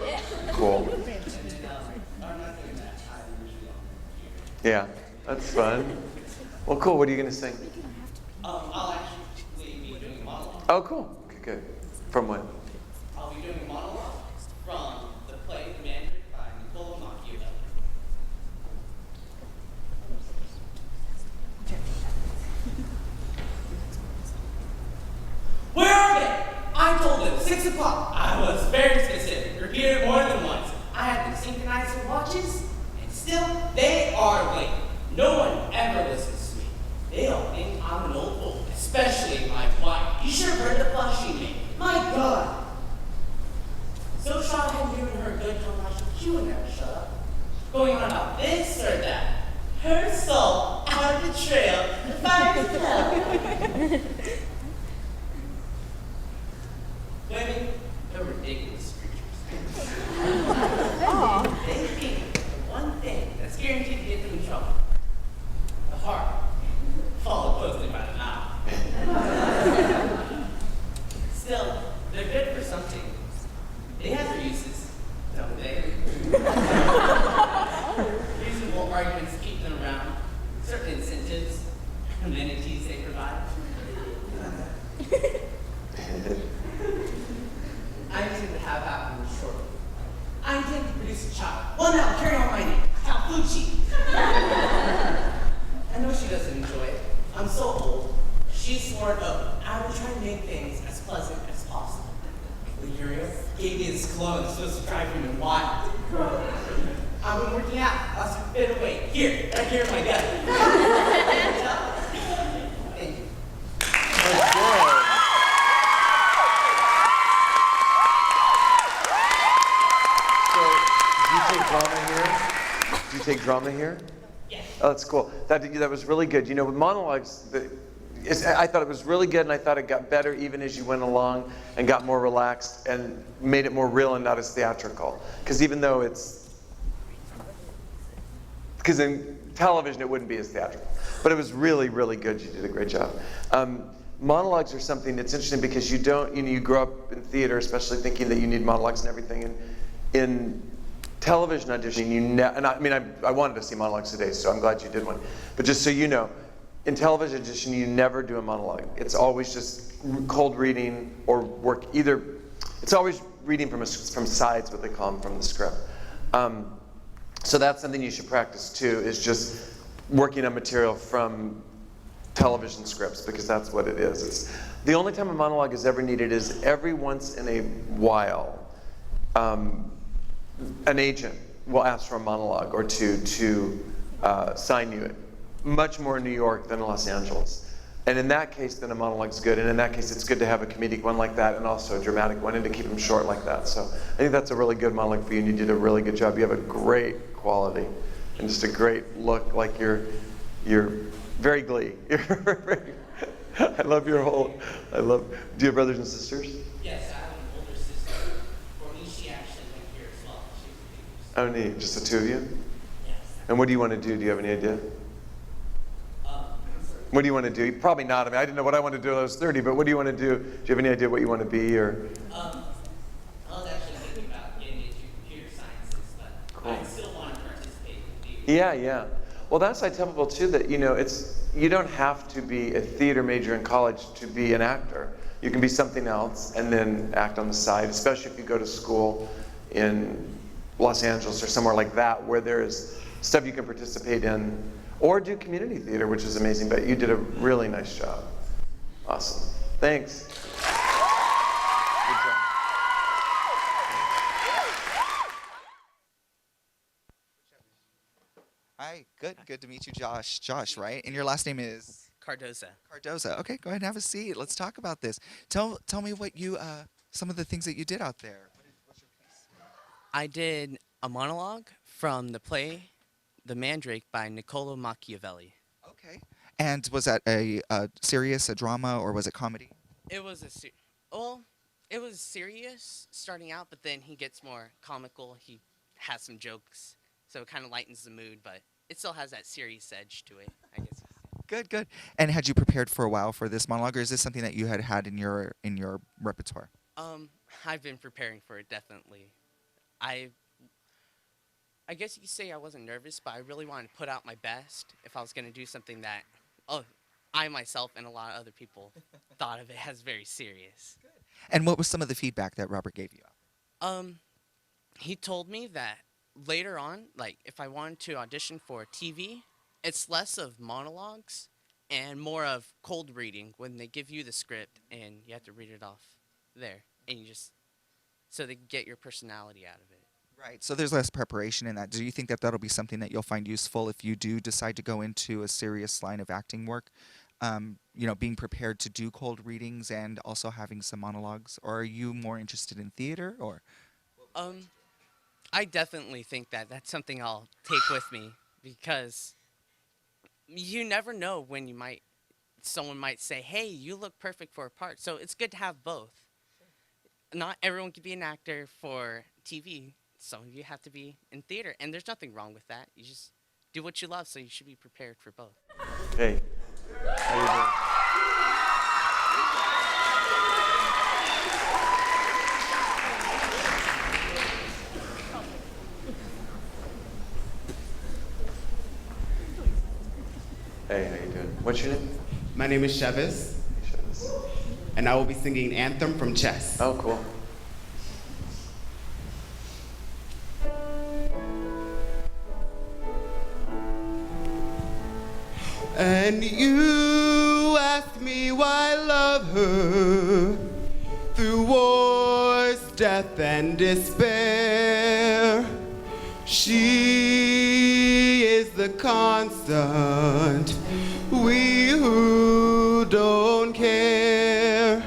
cool. Yeah. That's fun. Well, cool. What are you going to sing? I'll actually be doing a monologue. Oh, cool. Okay, good. From when? I'll be doing a monologue from the play The Mandarin by Niccolo Machiavelli. Where are they? I told them 6 o'clock. I was very specific. Repeated it more than once. I had them synchronize their watches, and still they are late. No one ever listens to me. They all think I'm an old fool, especially my wife. You should have heard the fuss she made. My God. So Shaw hadn't given her a good commercial. She would never shut up. Going on about this or that. Her soul out of the trail. The fire's hell. Women are ridiculous creatures. They think the one thing that's guaranteed to get them in trouble. The heart, followed closely by the mouth. Still, they're good for something. They have their uses, don't they? Reasonable arguments keep them around. Certain incentives, amenities they provide. I intend to have happen shortly. I intend to produce a child. Well, now, carry on my name. Calfucci. I know she doesn't enjoy it. I'm so old. She's sworn up. I will try to make things as pleasant as possible. Lugurio gave me this cologne that's supposed to drive him wild. I've been working out. Lost a bit of weight. Here, right here in my gut. Thank you. Do you take drama here? Yes. Oh, that's cool. That was really good. You know, with monologues, I thought it was really good, and I thought it got better even as you went along and got more relaxed and made it more real and not as theatrical. Because even though because in television it wouldn't be as theatrical. But it was really, really good. You did a great job. Monologues are something that's interesting because you grow up in theater, especially thinking that you need monologues and everything. And in television auditioning, I wanted to see monologues today, so I'm glad you did one. But just so you know, in television audition, you never do a monologue. It's always just cold reading or work either. It's always reading from sides, what they call them, from the script. So that's something you should practice too, is just working on material from television scripts, because that's what it is. It's the only time a monologue is ever needed is every once in a while. An agent will ask for a monologue or two to sign you. Much more in New York than in Los Angeles. And in that case, then a monologue's good. And in that case, it's good to have a comedic one like that and also a dramatic one, and to keep them short like that. So I think that's a really good monologue for you, and you did a really good job. You have a great quality and just a great look, like you're very Glee. I love your whole, do you have brothers and sisters? Yes, I have an older sister. For me, she actually went here as well. She was Oh, neat. Just the two of you? Yes. And what do you want to do? Do you have any idea? What do you want to do? Probably not. I mean, I didn't know what I wanted to do when I was 30, but what do you want to do? Do you have any idea what you want to be? Or? I was actually thinking about getting into computer sciences, but Cool. I still want to participate in theater. Yeah. Well, that's why I tell people too that, you don't have to be a theater major in college to be an actor. You can be something else and then act on the side, especially if you go to school in Los Angeles or somewhere like that, where there's stuff you can participate in, or do community theater, which is amazing. But you did a really nice job. Awesome. Thanks. Good job. Hi, good to meet you, Josh. Josh, right? And your last name is? Cardoza. Cardoza. Okay, go ahead and have a seat. Let's talk about this. Tell me what you, some of the things that you did out there. What's your piece? I did a monologue from the play The Mandrake by Niccolo Machiavelli. Okay. And was that a serious, a drama, or was it comedy? It was it was serious starting out, but then he gets more comical. He has some jokes, so it kind of lightens the mood, but it still has that serious edge to it, I guess. Good. And had you prepared for a while for this monologue, or is this something that you had in your repertoire? I've been preparing for it, definitely. I guess you could say I wasn't nervous, but I really wanted to put out my best if I was going to do something that I myself and a lot of other people thought of it as very serious. And what was some of the feedback that Robert gave you? He told me that later on, like if I wanted to audition for TV, it's less of monologues and more of cold reading when they give you the script and you have to read it off there, and you just so they get your personality out of it. Right. So there's less preparation in that. Do you think that that'll be something that you'll find useful if you do decide to go into a serious line of acting work? Being prepared to do cold readings and also having some monologues, or are you more interested in theater, or? I definitely think that that's something I'll take with me because you never know when someone might say, hey, you look perfect for a part. So it's good to have both. Not everyone can be an actor for TV. Some of you have to be in theater, and there's nothing wrong with that. You just do what you love, so you should be prepared for both. Hey, how you doing? Hey, how you doing? What's your name? My name is Chevis, and I will be singing Anthem from Chess. Oh, cool. And you ask me why I love her through wars, death, and despair. She is the constant, we who don't care.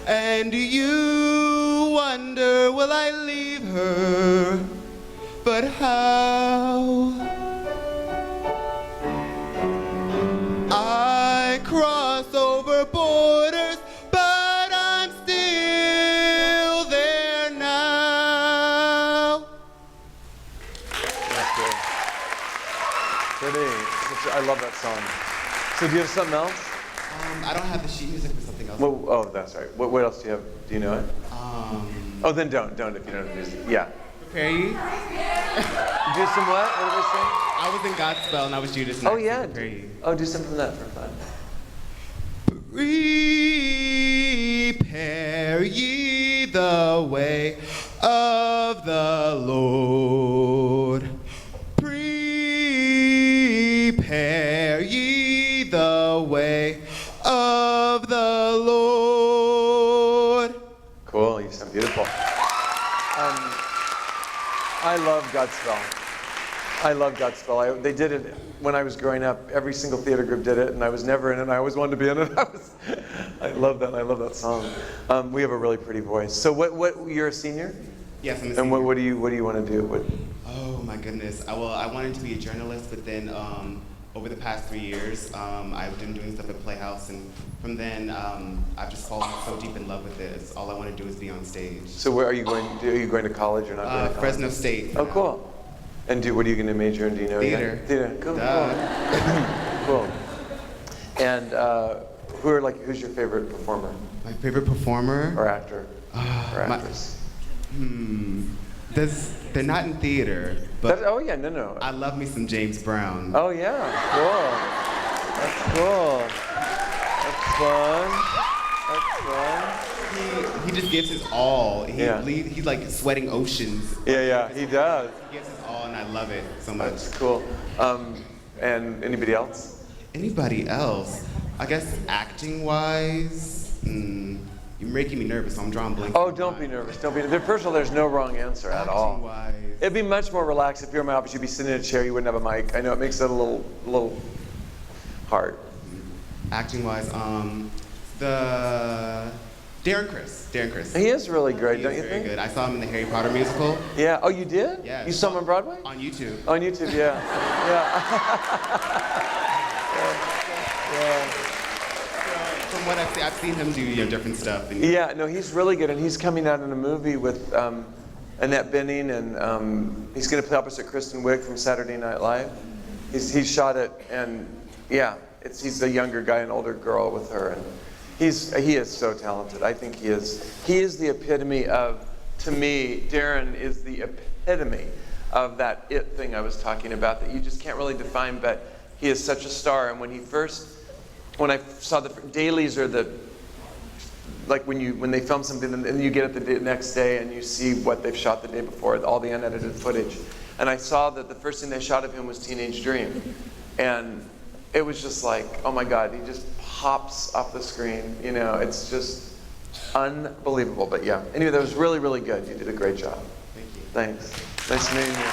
And you wonder, will I leave her? But how? I cross over borders, but I'm still there now. That's good. Pretty. I love that song. So do you have something else? I don't have the sheet music for something else. Well, oh, that's right. What else do you have? Do you know it? Oh, then don't if you don't have the music. Yeah. Prepare ye. Do some what? What did they say? I was in Godspell and I was Judas. Oh yeah. Oh, do something from that for fun. Prepare ye the way of the Lord. Prepare ye the way of the Lord. Cool. You sound beautiful. I love Godspell. I love Godspell. They did it when I was growing up. Every single theater group did it, and I was never in it, and I always wanted to be in it. I love that. I love that song. We have a really pretty voice. So you're a senior? Yes, I'm a and senior. what do you want to do? Oh my goodness. I wanted to be a journalist, but then over the past 3 years, I've been doing stuff at Playhouse, and from then I've just fallen so deep in love with it. It's all I want to do is be on stage. So where are you going? Are you going to college or not going to college? Fresno State. Oh, cool. And what are you going to major in? Do you know? Theater. Yet? Theater. Cool. Cool. And who's your favorite performer? My favorite performer? Or actor? Or actress? They're not in theater, but oh yeah, no. I love me some James Brown. Oh yeah, cool. That's cool. That's fun. He just gives his all. He's like sweating oceans. Yeah, he does. He gives his all, and I love it so much. That's cool. And anybody else? Anybody else? I guess acting-wise, you're making me nervous, so I'm drawing blanks. Oh, don't be nervous. Don't be. First of all, there's no wrong answer at all. Acting-wise. It'd be much more relaxed if you're in my office. You'd be sitting in a chair. You wouldn't have a mic. I know it makes it a little hard. Acting-wise, the Darren Criss. He is really great, don't you think? Very good. I saw him in the Harry Potter musical. Yeah. Oh, you did? Yeah. You saw him on Broadway? On YouTube. On YouTube, yeah. Yeah. From what I've seen him do different stuff. Yeah, no, he's really good, and he's coming out in a movie with Annette Bening, and he's going to play opposite Kristen Wiig from Saturday Night Live. He's shot it, and yeah, he's a younger guy, an older girl with her, and he is so talented. I think he is. He is the epitome of, to me, Darren is the epitome of that it thing I was talking about that you just can't really define, but he is such a star. And when I saw the dailies, or like when they film something and you get it the next day and you see what they've shot the day before, all the unedited footage. And I saw that the first thing they shot of him was Teenage Dream. And it was just like, oh my God, he just pops off the screen. You know, it's just unbelievable. But yeah, anyway, that was really, really good. You did a great job. Thank you. Thanks. Nice meeting you.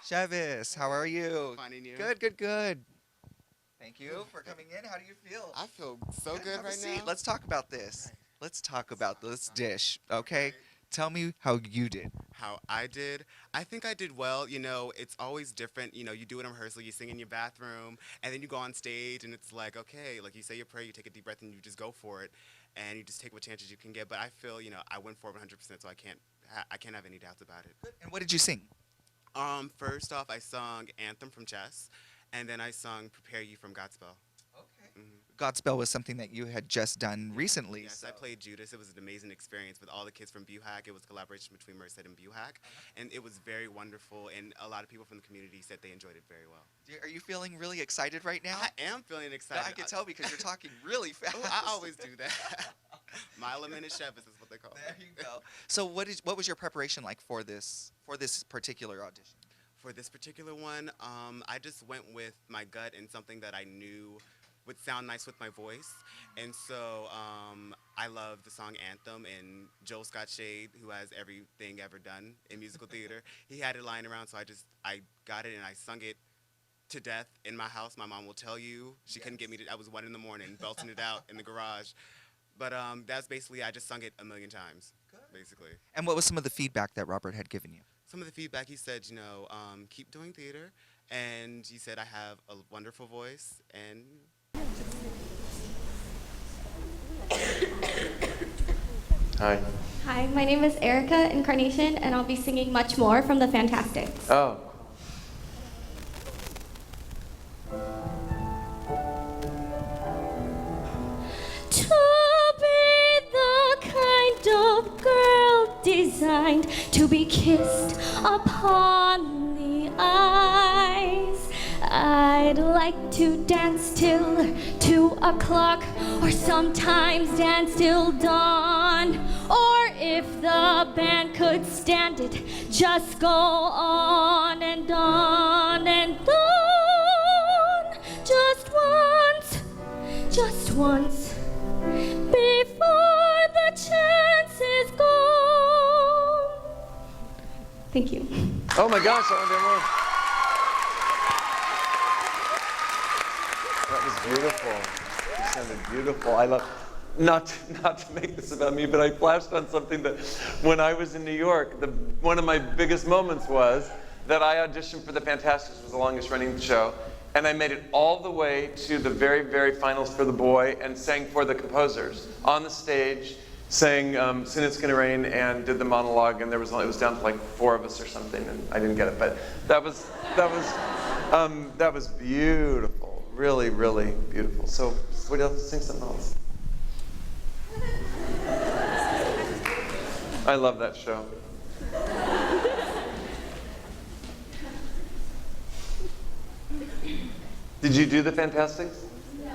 Chevis, how are you? Finding you. Good. Thank you for coming in. How do you feel? I feel so good Have a right seat. now. Let's talk about this. Let's talk about this dish, okay? Tell me how you did. How I did? I think I did well. You know, it's always different. You know, you do it in rehearsal, you sing in your bathroom, and then you go on stage, and it's like, okay, like you say your prayer, you take a deep breath, and you just go for it, and you just take what chances you can get. But I feel, you know, I went for it 100%, so I can't have any doubts about it. Good. And what did you sing? First off, I sung Anthem from Chess, and then I sung Prepare You from Godspell. Okay. Godspell was something that you had just done recently. Yes, I played Judas. It was an amazing experience with all the kids from BUHAC. It was a collaboration between Merced and BUHAC, and it was very wonderful, and a lot of people from the community said they enjoyed it very well. Are you feeling really excited right now? I am feeling excited. I can tell because you're talking really fast. Oh, I always do that. Mile a minute chef is what they call it. There you go. So what was your preparation like for this particular audition? For this particular one, I just went with my gut and something that I knew would sound nice with my voice. And so I love the song Anthem, and Joel Scott Shade, who has everything ever done in musical theater, he had it lying around, so I got it and I sung it to death in my house. My mom will tell you. She couldn't get me to, I was 1 a.m, belting it out in the garage. But that's basically, I just sung it a million times, basically. And what was some of the feedback that Robert had given you? Some of the feedback, he said, you know, keep doing theater. And he said I have a wonderful voice, and Hi. Hi, my name is Erica Incarnation, and I'll be singing Much More from the Fantastics. Oh. To be the kind of girl designed to be kissed upon the eyes. I'd like to dance till 2 o'clock, or sometimes dance till dawn. Or if the band could stand it, just go on and on and on. Just once, before the chance is gone. Thank you. Oh my gosh, I want to do more. That was beautiful. You sounded beautiful. I love, not to make this about me, but I flashed on something that when I was in New York, one of my biggest moments was that I auditioned for the Fantastics. It was the longest running show. And I made it all the way to the very, very finals for The Boy and sang for the composers on the stage, sang Soon It's Gonna Rain, and did the monologue, and it was down to like 4 of us or something, and I didn't get it, but that was beautiful, really, really beautiful. So what else? Sing something else. I love that show. Did you do the Fantastics? No.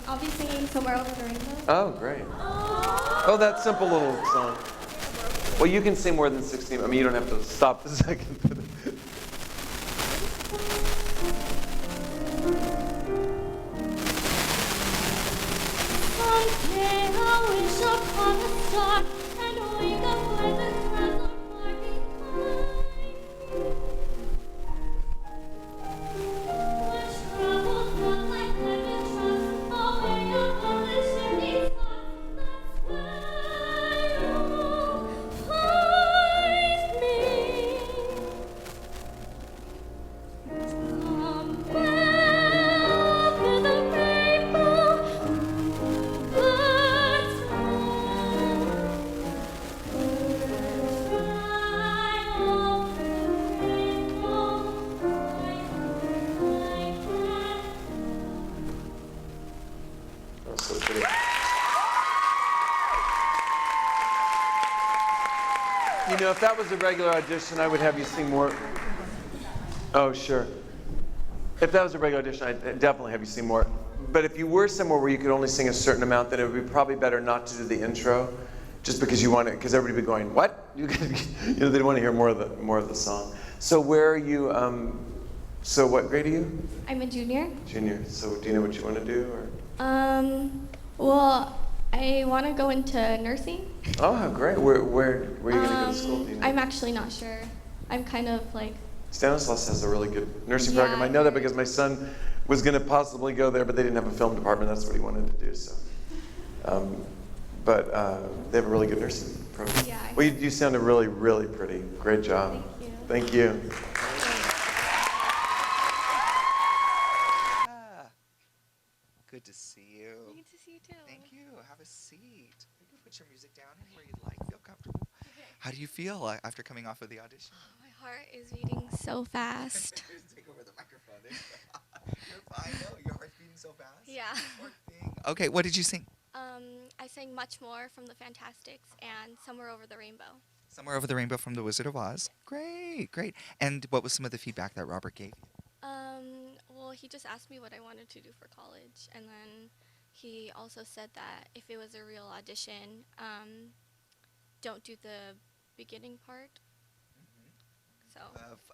I'll be singing Somewhere Over the Rainbow. Oh, great. Oh, that simple little song. Well, you can sing more than 16. I mean, you don't have to stop the second for the... Someday I'll wish upon a star and wake up where the clouds are far behind. Where troubles look like lemon drops away above the chimney top. That's where you'll find me. Somewhere over the rainbow. Let's go. know, if that was a regular audition, I would have you sing more. Oh, sure. If that was a regular audition, I'd definitely have you sing more. But if you were somewhere where you could only sing a certain amount, then it would be probably better not to do the intro, just because you want it, because everybody would be going, what? You know, they'd want to hear more of the song. So where are you? So what grade are you? I'm a junior. Junior. So do you know what you want to do, or? Well, I want to go into nursing. Oh, great. Where are you going to go to school? Do you know? I'm actually not sure. I'm kind of like. Stanislaus has a really good nursing Yeah, program. I know that because my son was going to possibly go there, but they didn't have a film department. That's what he wanted to do. So, but they have a really good nursing program. Yeah. Well, you sounded really, really pretty. Great job. Thank you. Thank you. Good to see you. Good to see you too. Thank you. Have a seat. You can put your music down anywhere you'd like. Feel comfortable. How do you feel after coming off of the audition? My heart is beating so fast. Take over the microphone. You're fine. No, your heart's beating so fast. Yeah. Poor thing. Okay, what did you sing? I sang Much More from the Fantastics and Somewhere Over the Rainbow. Somewhere Over the Rainbow from The Wizard of Oz. Great, great. And what was some of the feedback that Robert gave you? Well, he just asked me what I wanted to do for college, and then he also said that if it was a real audition, don't do the beginning part. So.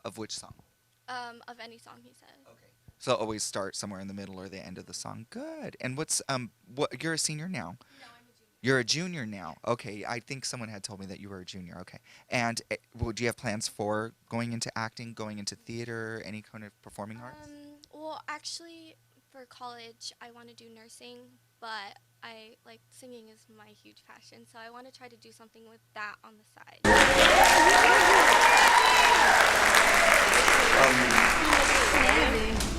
Of which song? Of any song, he said. Okay. So always start somewhere in the middle or the end of the song. Good. And what's what? You're a senior now. No, I'm a junior. You're a junior now. Okay. I think someone had told me that you were a junior. Okay. And well, do you have plans for going into acting, going into theater, any kind of performing arts? Well, actually, for college, I want to do nursing, but I like singing is my huge passion, so I want to try to do something with that on the side.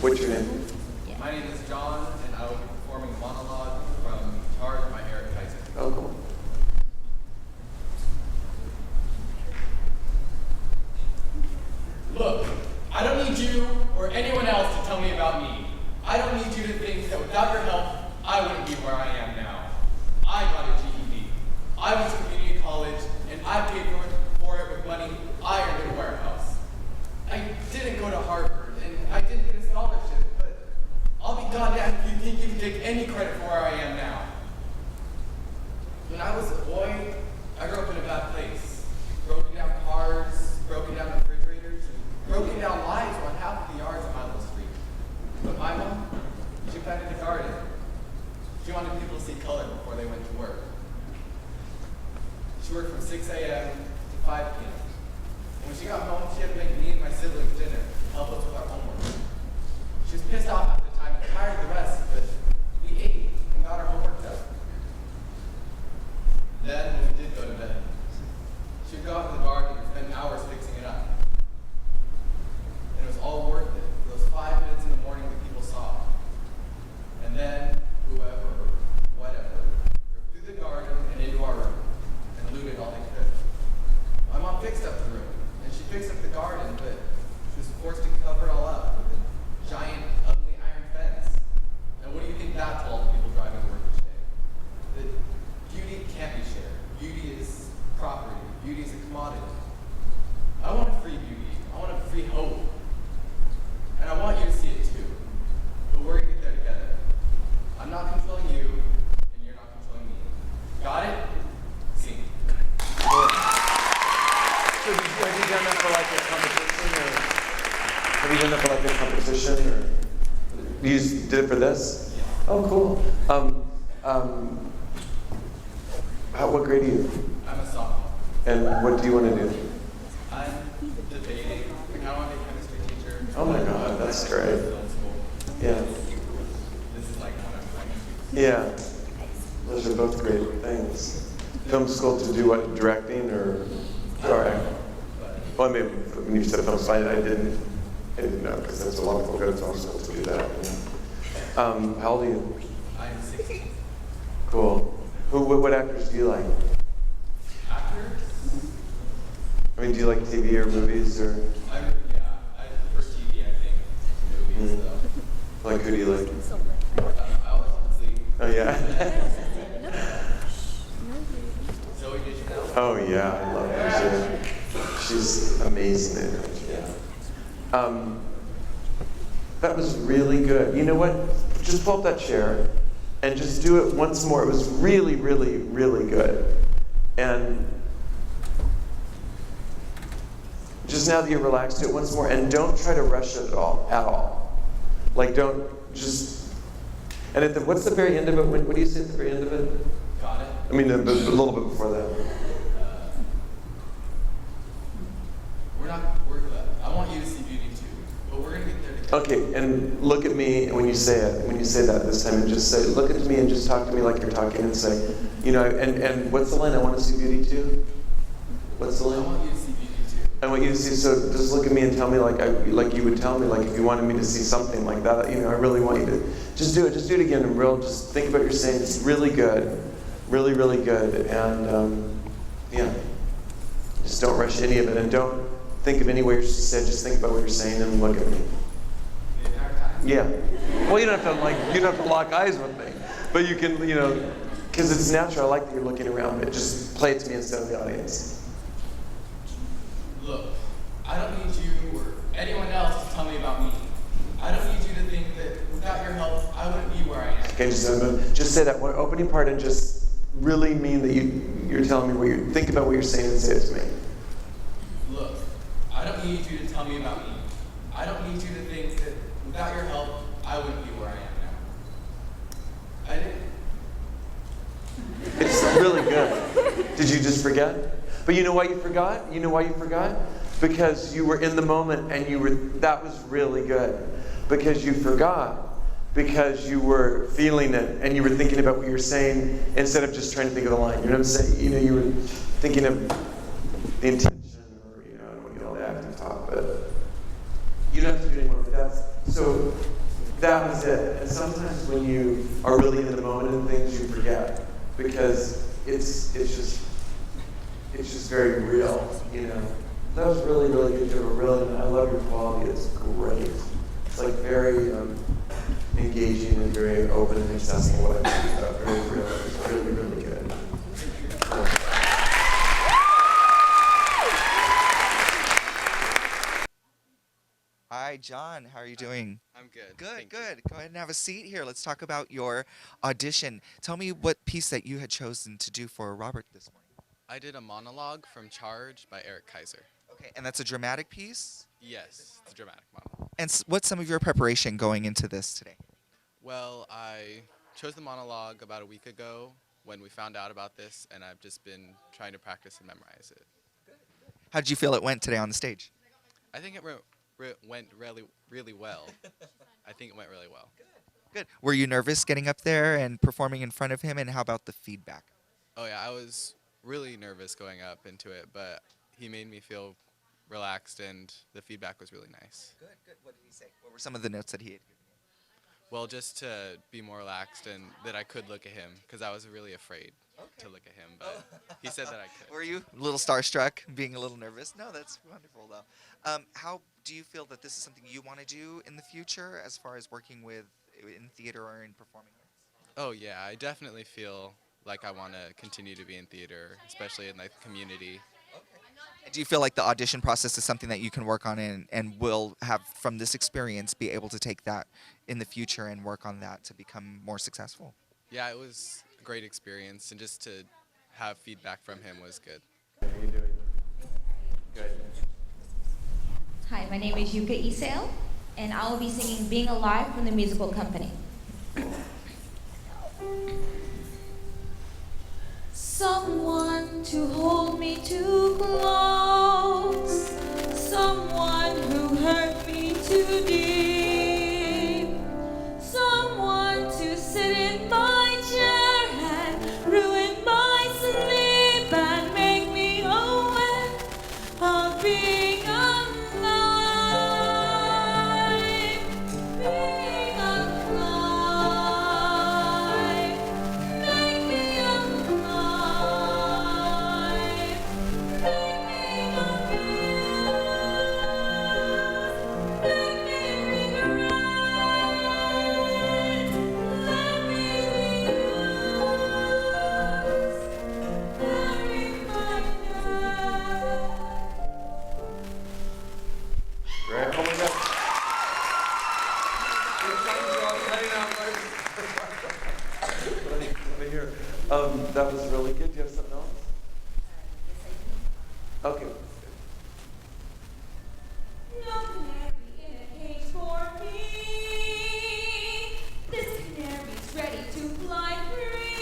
What's your name? My name is John, and I will be performing a monologue from Guitars by Eric Kaiser. Oh, cool. Look, I don't need you or anyone else to tell me about me. I don't need you to think that without your help, I wouldn't be where I am now. I got a GED. I went to community college, and I paid for it with money I earned in a warehouse. I didn't go to Harvard, and I didn't get a scholarship, but I'll be goddamned if you think you can take any credit for where I am now. When I was a boy, I grew up in a bad place. Broken down cars, broken down refrigerators, and broken down lives on half of the yards on my little street. But my mom, she planted a garden. She wanted people to see color before they went to work. She worked from 6 a.m. to 5 p.m. And when she got home, she had to make me and my siblings dinner to help us with our homework. She was pissed off at the time and tired of the rest, but we ate and got our homework done. Then, when we did go to bed, she would go out in the garden and spend hours fixing it up. And it was all worth it for those 5 minutes in the morning that people saw. And then, whoever, whatever, drove through the garden and into our room and looted all they could. My mom fixed up the room, and she fixed up the garden, but she was forced to cover it all up with a giant, ugly iron fence. And what do you think that told the people driving to work each day? That beauty can't be shared. Beauty is property. Beauty is a commodity. I want a free beauty. I want a free hope. And I want you to see it too. But we're gonna get there together. I'm not controlling you, and you're not controlling me. Got it? Sing. Cool. So have you done that for like a competition, or have you done that for like a competition, or you just did it for this? Yeah. Oh, cool. What grade are you? I'm a sophomore. And what do you want to do? I'm debating. I want to be a chemistry teacher. Oh my God, that's great. Film school. Yeah. This is like one of my Yeah. Those are both great things. Film school to do what? Directing or? Sorry. Well, I mean, when you said film school, I didn't know, because there's a lot of people go to film school to do that. How old are you? I'm 16. Cool. What actors do you like? Actors? I mean, do you like TV or movies or? I prefer TV, I think, to movies, though. Like, who do you like? I always want to see. Oh, yeah. Zoe Deschanel. Oh, yeah, I love her. She's amazing at it. Yeah. That was really good. You know what? Just pull up that chair and just do it once more. It was really, really, really good. And just now that you're relaxed, do it once more. And don't try to rush it at all. Like, don't just... And at the, what's the very end of it? What do you say at the very end of it? Got it. I mean, a little bit before that. I want you to see beauty too, but we're gonna get there together. Okay, and look at me when you say it. When you say that this time, and just say, look at me and just talk to me like you're talking, and say, you know, and what's the line? I want to see beauty too. What's the line? I want you to see beauty too. I want you to see. So just look at me and tell me like you would tell me, like if you wanted me to see something like that. You know, I really want you to just do it. Just do it again, and just think about what you're saying. It's really good, really, really good, and yeah. Just don't rush any of it, and don't think of any way you said. Just think about what you're saying and look at me. The entire time? Yeah. Well, you don't have to lock eyes with me, but you can, you know, because it's natural. I like that you're looking around me. Just play it to me instead of the audience. Look, I don't need you or anyone else to tell me about me. I don't need you to think that without your help, I wouldn't be where I am. Okay, just say that one opening part and just really mean that you're telling me what you think about what you're saying and say it to me. Look, I don't need you to tell me about me. I don't need you to think that without your help, I wouldn't be where I am now. I didn't. It's really good. Did you just forget? But you know why you forgot? You know why you forgot? Because you were in the moment and that was really good. Because you forgot. Because you were feeling it and you were thinking about what you were saying instead of just trying to think of the line. You know what I'm saying? You know, you were thinking of the intention, or you know, I don't want to get all the acting talk, but you don't have to do it anymore. So that was it. And sometimes when you are really in the moment and things, you forget because it's just very real. You know, that was really, really good. You were really, I love your quality. It's great. It's like very engaging and very open and accessible. What I'm talking about, very real. It's really, really good. Hi, John. How are you doing? I'm good. Good, good. Go ahead and have a seat here. Let's talk about your audition. Tell me what piece that you had chosen to do for Robert this morning. I did a monologue from Charge by Eric Kaiser. Okay, and that's a dramatic piece? Yes, it's a dramatic monologue. And what's some of your preparation going into this today? Well, I chose the monologue about a week ago when we found out about this, and I've just been trying to practice and memorize it. How did you feel it went today on the stage? I think it went really, really well. I think it went really well. Good. Were you nervous getting up there and performing in front of him, and how about the feedback? Oh yeah, I was really nervous going up into it, but he made me feel relaxed, and the feedback was really nice. Good, good. What did he say? What were some of the notes that he had given you? Well, just to be more relaxed and that I could look at him, because I was really afraid to look at him, but he said that I could. Were you a little starstruck, being a little nervous? No, that's wonderful, though. How do you feel that this is something you want to do in the future as far as working in theater or in performing arts? Oh, yeah, I definitely feel like I want to continue to be in theater, especially in the community. Do you feel like the audition process is something that you can work on and will have, from this experience, be able to take that in the future and work on that to become more successful? Yeah, it was a great experience, and just to have feedback from him was good. How are you doing? Good. Hi, my name is Yuka Isale, and I will be singing Being Alive from the musical company. Someone to hold me too close, someone who hurt me too deep, someone to sit in my chair and ruin my sleep and make me aware of being alive, being alive, make me alive. Make me That was really good. Do you have something else? Okay. No canary in a cage for me. This canary's ready to fly free.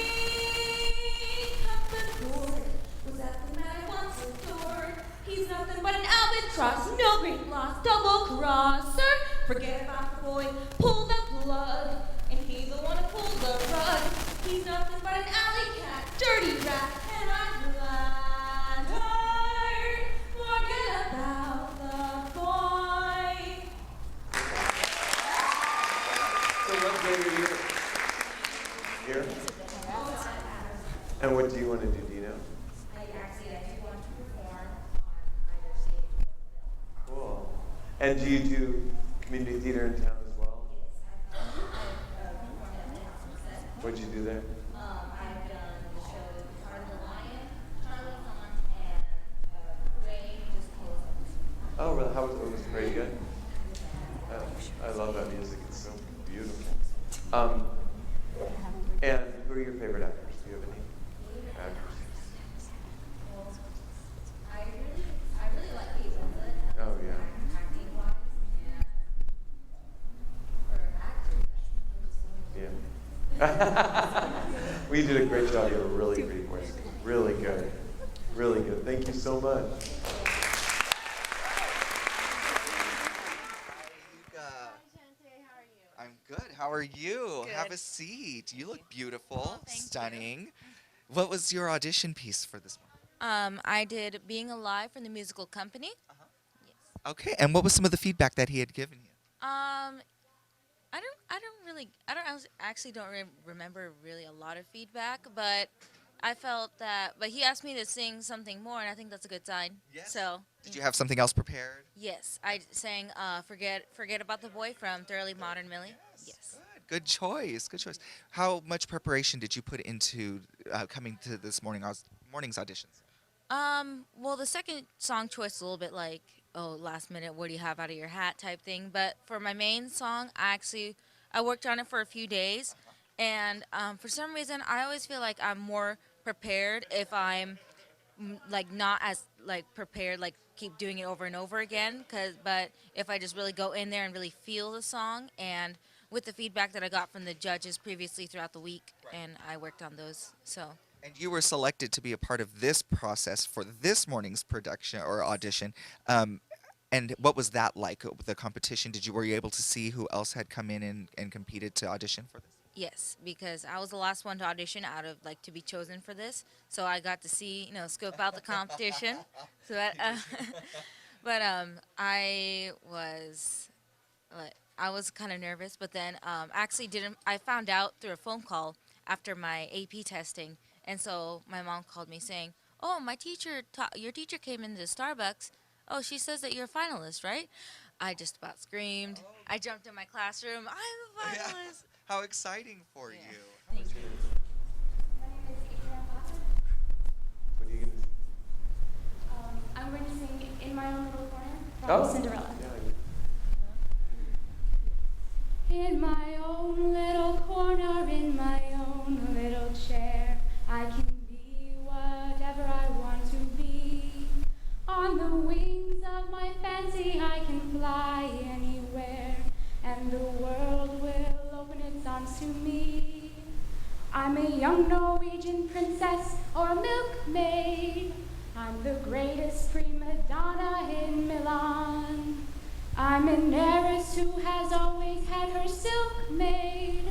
Huckleberry was at the man I once adored. He's nothing but an albatross, no great loss, double crosser. Forget about the boy, pull the plug, and he's the one who pulled the rug. He's nothing but an alley cat, dirty rat, and I'm glad her. Forget about the boy. So what grade are you here? And what do you want to do? Do you know? I do want to perform on either stage or film. Cool. And do you do community theater in town as well? What'd you do there? I've done the show Part of the Lion, Charlie's Aunt, and Ray just closed up. Oh, really? How was it? Was it pretty good? I love that music. It's so beautiful. And who are your favorite actors? Do you have any actors? I really like Kate Winslet. Oh, yeah. Acting wise, and for actors. Yeah. Well, you did a great job. You have a really pretty voice. Really good. Really good. Thank you so much. I'm good. How are you? Good. Have a seat. You look beautiful, stunning. What was your audition piece for this one? I did Being Alive from the musical company. Okay, and what was some of the feedback that he had given you? Actually don't remember really a lot of feedback, but I felt that, but he asked me to sing something more, and I think that's a good sign. Yes. So. Did you have something else prepared? Yes, I sang Forget About the Boy from Thoroughly Modern Millie. Yes. Good choice. Good choice. How much preparation did you put into coming to this morning's auditions? Well, the second song choice is a little bit like, oh, last minute, what do you have out of your hat type thing. But for my main song, I worked on it for a few days. And for some reason, I always feel like I'm more prepared if I'm like not as like prepared, like keep doing it over and over again. But if I just really go in there and really feel the song, and with the feedback that I got from the judges previously throughout the week, and I worked on those, so. And you were selected to be a part of this process for this morning's production or audition. And what was that like, the competition? Were you able to see who else had come in and competed to audition for this? Yes, because I was the last one to audition out of, like, to be chosen for this. So I got to see, scope out the competition. So that, but I was kind of nervous, but then I found out through a phone call after my AP testing. And so my mom called me saying, oh, your teacher came into Starbucks. Oh, she says that you're a finalist, right? I just about screamed. I jumped in my classroom. I'm a finalist. Yeah. How exciting for you. Thank you. What are you going to sing? I'm going to sing In My Own Little Corner from Oh. Cinderella. Yeah. In my own little corner, in my own little chair, I can be whatever I want to be. On the wings of my fancy, I can fly anywhere, and the world will open its arms to me. I'm a young Norwegian princess or a milkmaid. I'm the greatest prima donna in Milan. I'm an heiress who has always had her silk made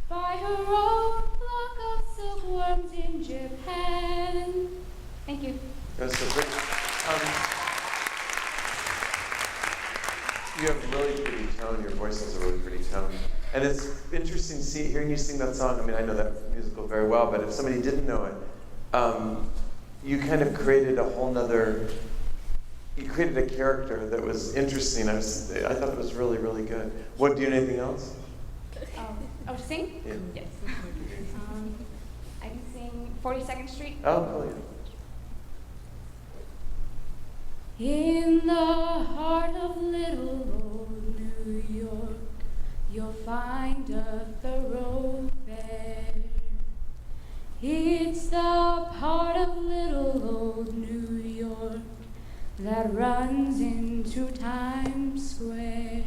by her own flock of silkworms in Japan. Thank you. That's so great. You have really pretty tone. Your voice has a really pretty tone. And it's interesting hearing you sing that song. I mean, I know that musical very well, but if somebody didn't know it, you kind of created a whole nother, you created a character that was interesting. I thought it was really, really good. Do you know anything else? Sing? Yeah. Yes. I can sing 42nd Street. Oh, cool, yeah. In the heart of little old New York, you'll find a thoroughfare. It's the to Times Square.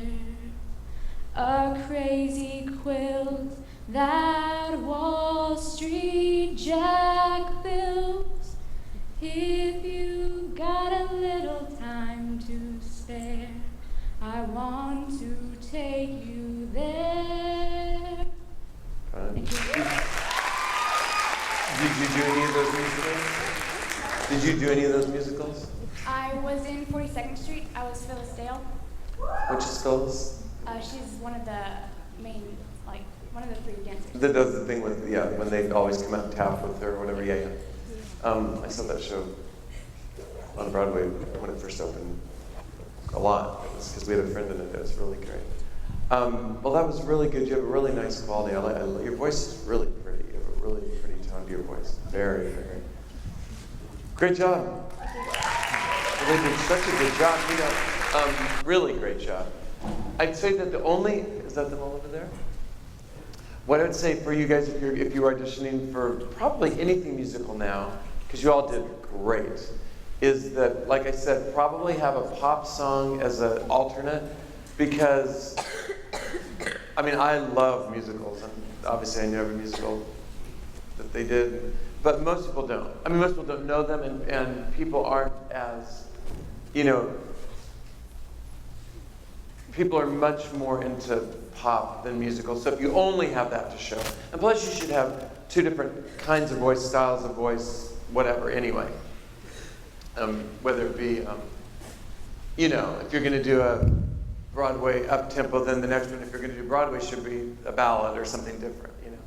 A crazy quilt that Wall Street Jack built. If you got a little time to spare, I want to take you there. Thank you. Did you do any of those musicals? Did you do any of those musicals? I was in 42nd Street. I was Phyllis Dale. Which is Phyllis? She's one of the main, like, one of the three dancers. That does the thing with, yeah, when they always come out and tap with her or whatever, yeah. I saw that show on Broadway when it first opened a lot. It was because we had a friend in it. It was really great. Well, that was really good. You have a really nice quality. Your voice is really pretty. You have a really pretty tone to your voice. Very, very. Great job. They did such a good job. You know, really great job. I'd say that is that them all over there? What I'd say for you guys, if you're auditioning for probably anything musical now, because you all did great, is that, like I said, probably have a pop song as an alternate, because, I mean, I love musicals, and obviously I know every musical that they did, but most people don't. I mean, most people don't know them, and people aren't as, you know, people are much more into pop than musicals. So if you only have that to show, and plus you should have two different kinds of voice, styles of voice, whatever, anyway. Whether it be, you know, if you're going to do a Broadway up-tempo, then the next one, if you're going to do Broadway, should be a ballad or something different, you know.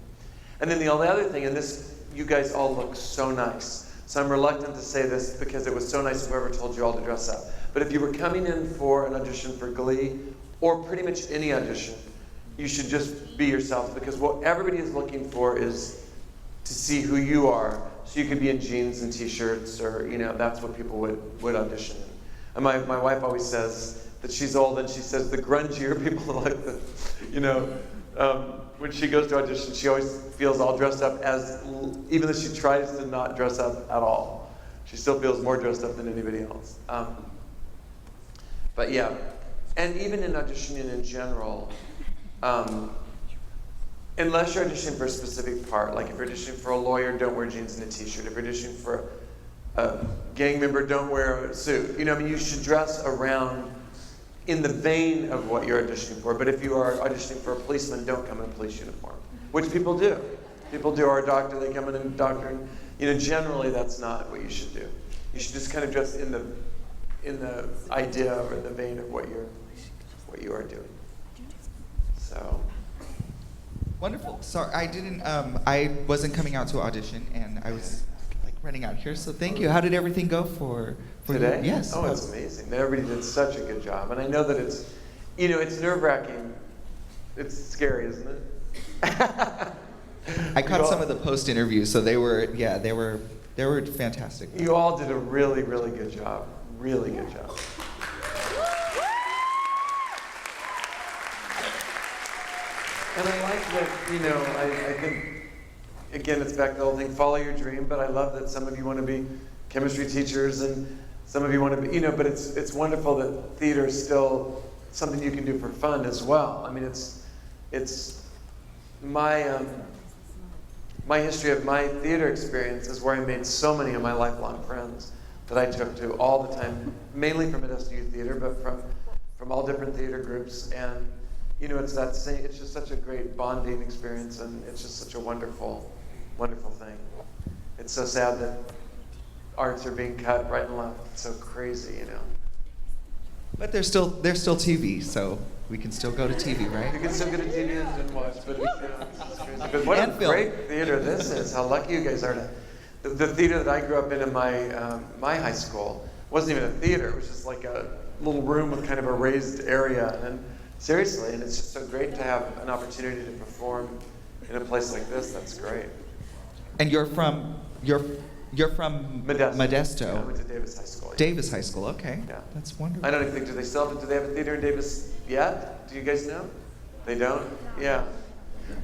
And then the only other thing, and this, you guys all look so nice. So I'm reluctant to say this because it was so nice whoever told you all to dress up. But if you were coming in for an audition for Glee, or pretty much any audition, you should just be yourself, because what everybody is looking for is to see who you are. So you could be in jeans and t-shirts, or, you know, that's what people would audition in. And my wife always says that she's old, and she says the grungier people like the, you know, when she goes to audition, she always feels all dressed up, even though she tries to not dress up at all. She still feels more dressed up than anybody else. But yeah, and even in auditioning in general, unless you're auditioning for a specific part, like if you're auditioning for a lawyer, don't wear jeans and a t-shirt. If you're auditioning for a gang member, don't wear a suit. You know, I mean, you should dress around in the vein of what you're auditioning for. But if you are auditioning for a policeman, don't come in a police uniform, which people do. People do, or a doctor, they come in a doctor, and, you know, generally that's not what you should do. You should just kind of dress in the idea or the vein of what you are doing. So. Wonderful. Sorry, I wasn't coming out to audition, and I was like running out here. So thank you. How did everything go for Today? You? Yes. Oh, it's amazing. Everybody did such a good job, and I know that it's, you know, it's nerve-wracking. It's scary, isn't it? I caught some of the post interviews, so they were fantastic. You all did a really, really good job. Really good job. And I like that, you know, I think, again, it's back to the whole thing, follow your dream, but I love that some of you want to be chemistry teachers and some of you want to be, you know, but it's wonderful that theater is still something you can do for fun as well. I mean, it's my history of my theater experience is where I made so many of my lifelong friends that I took to all the time, mainly from Modesto Youth Theater, but from all different theater groups. And you know, it's just such a great bonding experience, and it's just such a wonderful, wonderful thing. It's so sad that arts are being cut right and left. It's so crazy, you know. But there's still TV, so we can still go to TV, right? You can still go to TV and watch, but you know, it's crazy. But what a great theater this is! How lucky you guys are to. The theater that I grew up in my high school wasn't even a theater. It was just like a little room with kind of a raised area, and seriously, and it's just so great to have an opportunity to perform in a place like this. That's great. And you're from Modesto. Yeah, I went to Davis High School. Yeah. Davis High School, okay. Yeah. That's wonderful. I don't even think, do they have a theater in Davis yet? Do you guys know? They don't? Yeah.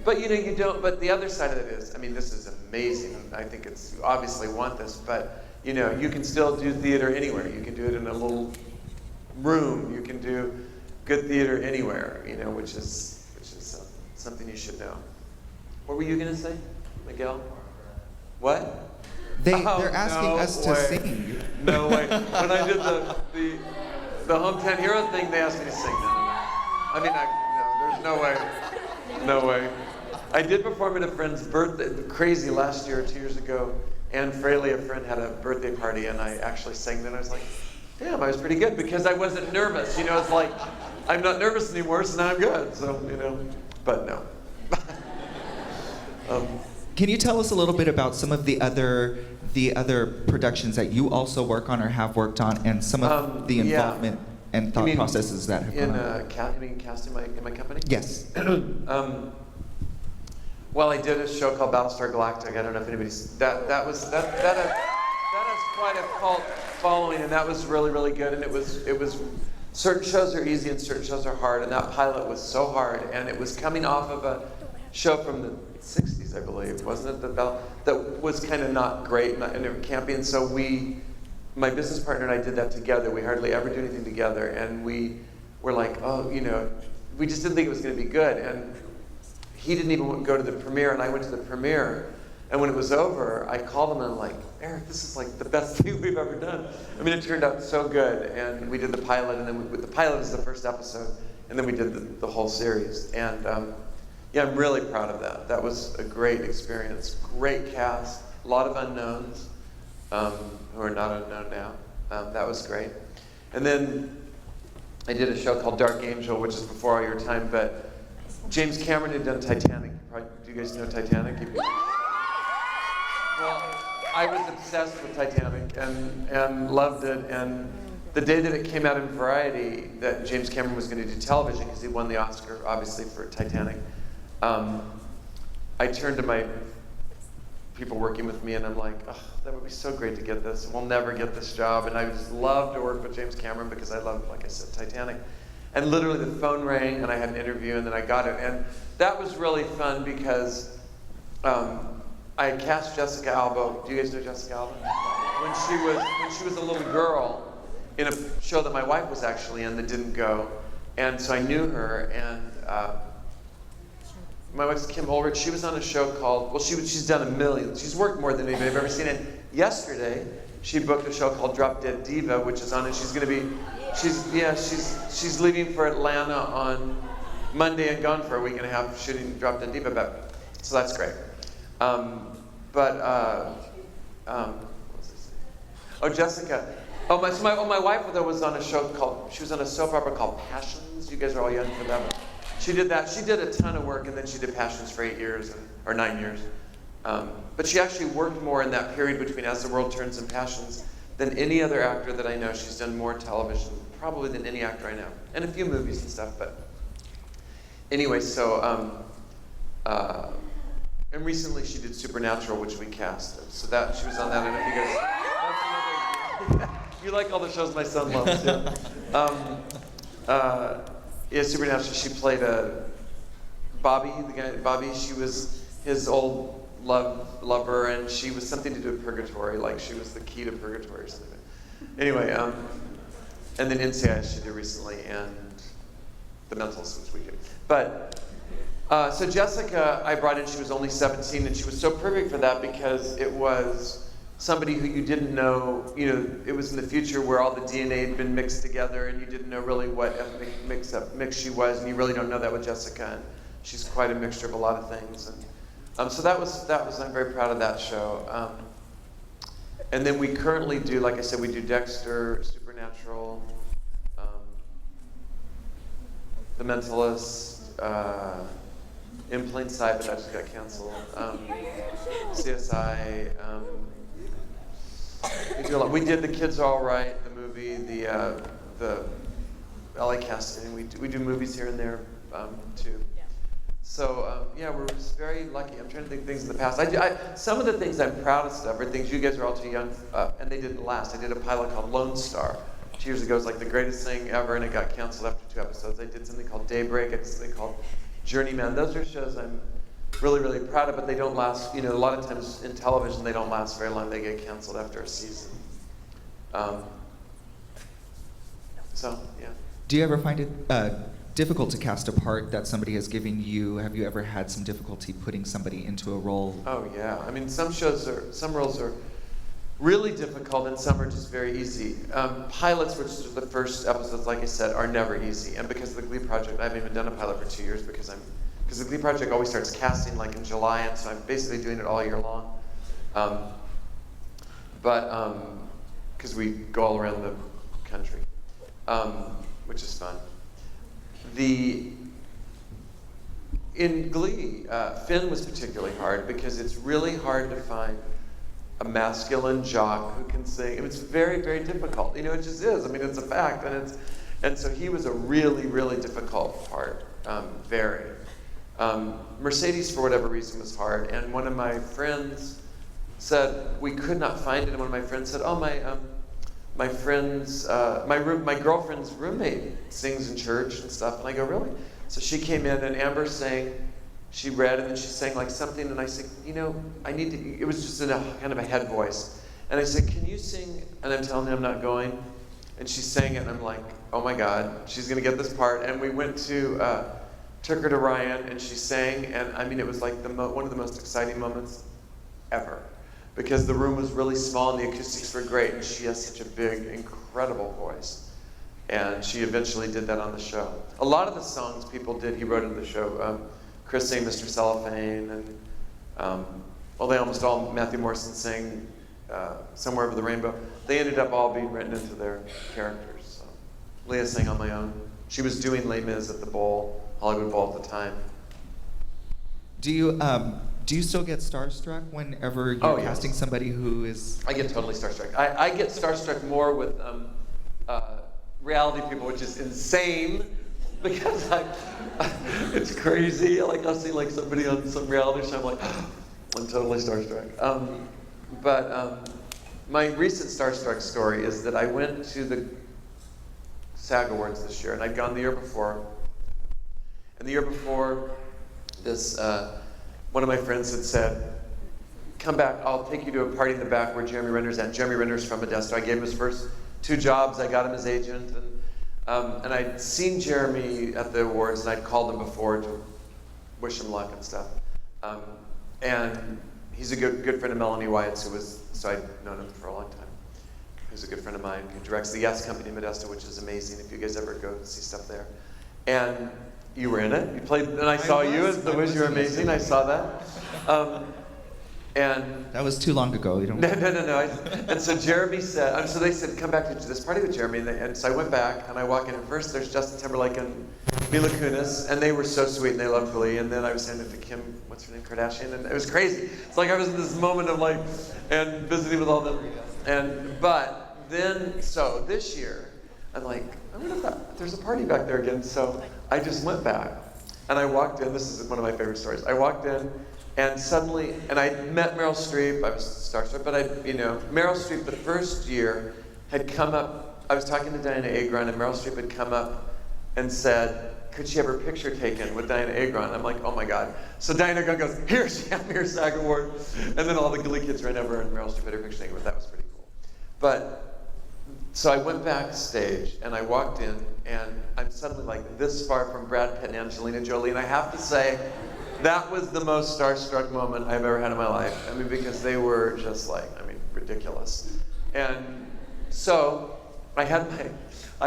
But you know, you don't, but the other side of it is, I mean, this is amazing. I think it's, you obviously want this, but you know, you can still do theater anywhere. You can do it in a little room. You can do good theater anywhere, you know, which is something you should know. What were you going to say, Miguel? What? They're asking us to way. sing. No way. When I did the Hometown Hero thing, they asked me to sing. No. There's no way. No way. I did perform at a friend's birthday, crazy last year or 2 years ago. Anne Fraley, a friend, had a birthday party, and I actually sang that. I was like, damn, I was pretty good because I wasn't nervous. You know, it's like, I'm not nervous anymore, so now I'm good. So, you know, but no. Can you tell us a little bit about some of the other productions that you also work on or have worked on, and some of the involvement and thought processes that have gone on? You mean cast in my company? Yes. Well, I did a show called Battlestar Galactica. I don't know if anybody's that has quite a cult following, and that was really, really good. And it was certain shows are easy and certain shows are hard, and that pilot was so hard, and it was coming off of a show from the 60s, I believe, wasn't it? That was kind of not great and campy, and so my business partner and I did that together. We hardly ever do anything together, and we were like, oh, you know, we just didn't think it was going to be good, and he didn't even go to the premiere, and I went to the premiere, and when it was over, I called him and I'm like, Eric, this is like the best thing we've ever done. I mean, it turned out so good, and we did the pilot, and then the pilot was the first episode, and then we did the whole series, and yeah, I'm really proud of that. That was a great experience, great cast, a lot of unknowns who are not unknown now. That was great. And then I did a show called Dark Angel, which is before all your time, but James Cameron had done Titanic. Do you guys know Titanic? Well, I was obsessed with Titanic and loved it. And the day that it came out in Variety that James Cameron was going to do television, because he won the Oscar, obviously, for Titanic, I turned to my people working with me and I'm like, oh, that would be so great to get this. We'll never get this job. And I just love to work with James Cameron because I love, like I said, Titanic. And literally the phone rang and I had an interview and then I got it. And that was really fun because I had cast Jessica Alba. Do you guys know Jessica Alba? When she was a little girl in a show that my wife was actually in that didn't go. And so I knew her, and my wife's Kim Ulrich. She was on a show called, well, she's done a million. She's worked more than anybody I've ever seen. And yesterday, she booked a show called Drop Dead Diva, which is on, and she's going to be, she's leaving for Atlanta on Monday and gone for a week and a half shooting Drop Dead Diva. But so that's great. What was I saying? Oh, Jessica. My wife though was on a show called, she was on a soap opera called Passions. You guys are all young for that one. She did that. She did a ton of work, and then she did Passions for 8 years, or 9 years. But she actually worked more in that period between As the World Turns and Passions than any other actor that I know. She's done more television, probably than any actor I know, and a few movies and stuff. But anyway, so and recently she did Supernatural, which we cast. So that she was on that. I don't know if you guys. That's another, you like all the shows my son loves. Yeah. Yeah, Supernatural. She played Bobby, the guy. Bobby. She was his old lover, and she was something to do with purgatory. Like she was the key to purgatory or something. Anyway, and then NCIS she did recently, and The Mentals, which we did. But so Jessica, I brought in. She was only 17, and she was so perfect for that because it was somebody who you didn't know, it was in the future where all the DNA had been mixed together and you didn't know really what ethnic mix she was, and you really don't know that with Jessica. And she's quite a mixture of a lot of things. And so that was, I'm very proud of that show. And then we currently do, like I said, we do Dexter, Supernatural, The Mentalist, In Plain Sight, but that just got canceled, CSI, we did The Kids Are All Right, the movie, the LA casting. We do movies here and there too. So yeah, we're just very lucky. I'm trying to think of things in the past. Some of the things I'm proudest of are things you guys are all too young, and they didn't last. I did a pilot called Lone Star 2 years ago. It was like the greatest thing ever, and it got canceled after 2 episodes. I did something called Daybreak. I did something called Journeyman. Those are shows I'm really, really proud of, but they don't last. A lot of times in television, they don't last very long. They get canceled after a season. So, yeah. Do you ever find it difficult to cast a part that somebody has given you? Have you ever had some difficulty putting somebody into a role? Oh yeah, I mean some roles are really difficult and some are just very easy. Pilots, which are the first episodes, like I said, are never easy. And because of the Glee Project, I haven't even done a pilot for 2 years because the Glee Project always starts casting like in July, and so I'm basically doing it all year long. Because we go all around the country, which is fun. In Glee, Finn was particularly hard because it's really hard to find a masculine jock who can sing. It's very, very difficult. You know, it just is. I mean, it's a fact, and so he was a really, really difficult part. Very. Mercedes, for whatever reason, was hard, and one of my friends said we could not find it, and one of my friends said, "Oh, my girlfriend's roommate sings in church and stuff," and I go, "Really?" So she came in, and Amber sang. She read, and then she sang like something, and I said, "You know, I need to." It was just in a kind of a head voice, and I said, "Can you sing?" And I'm telling her I'm not going, and she sang it, and I'm like, "Oh my God, she's gonna get this part." And we went to took her to Ryan, and she sang, and I mean, it was like one of the most exciting moments ever, because the room was really small and the acoustics were great, and she has such a big, incredible voice. And she eventually did that on the show. A lot of the songs people did, he wrote in the show. Chris sang Mr. Cellophane, and they almost all, Matthew Morrison sang Somewhere Over the Rainbow. They ended up all being written into their characters. So. Leah sang On My Own. She was doing Les Mis at the Bowl, Hollywood Bowl at the time. Do you still get starstruck whenever you're casting somebody who is? I get totally starstruck. I get starstruck more with reality people, which is insane, because it's crazy. Like I'll see like somebody on some reality show, I'm like, I'm totally starstruck. My recent starstruck story is that I went to the SAG Awards this year, and I'd gone the year before. And the year before, one of my friends had said, "Come back, I'll take you to a party in the back where Jeremy Renner's at." Jeremy Renner's from Modesto. I gave him his first 2 jobs. I got him his agent, and I'd seen Jeremy at the awards, and I'd called him before to wish him luck and stuff. And he's a good friend of Melanie Wyatt's, so I'd known him for a long time. He's a good friend of mine who directs the Yes Company in Modesto, which is amazing if you guys ever go see stuff there. And you were in it. You played, and I saw you as the Wiz. You were amazing. I saw that. And that was too long ago. You don't. No. And so Jeremy said, so they said, "Come back to this party with Jeremy." And so I went back, and I walk in, and first there's Justin Timberlake and Mila Kunis, and they were so sweet, and they loved Glee. And then I was saying it to Kim, what's her name, Kardashian, and it was crazy. It's like I was in this moment of like, and visiting with all them. But then, so this year, I'm like, I wonder if there's a party back there again. So I just went back, and I walked in. This is one of my favorite stories. I walked in, and suddenly, and I met Meryl Streep. I was starstruck, but Meryl Streep the first year had come up. I was talking to Diana Agron, and Meryl Streep had come up and said, could she have her picture taken with Diana Agron? I'm like, oh my God. So Diana Agron goes, here's your SAG award. And then all the Glee kids ran over, and Meryl Streep had her picture taken, but that was pretty cool. So I went backstage, and I walked in, and I'm suddenly like this far from Brad Pitt and Angelina Jolie, and I have to say, that was the most starstruck moment I've ever had in my life. I mean, because they were just like, ridiculous. And so I had my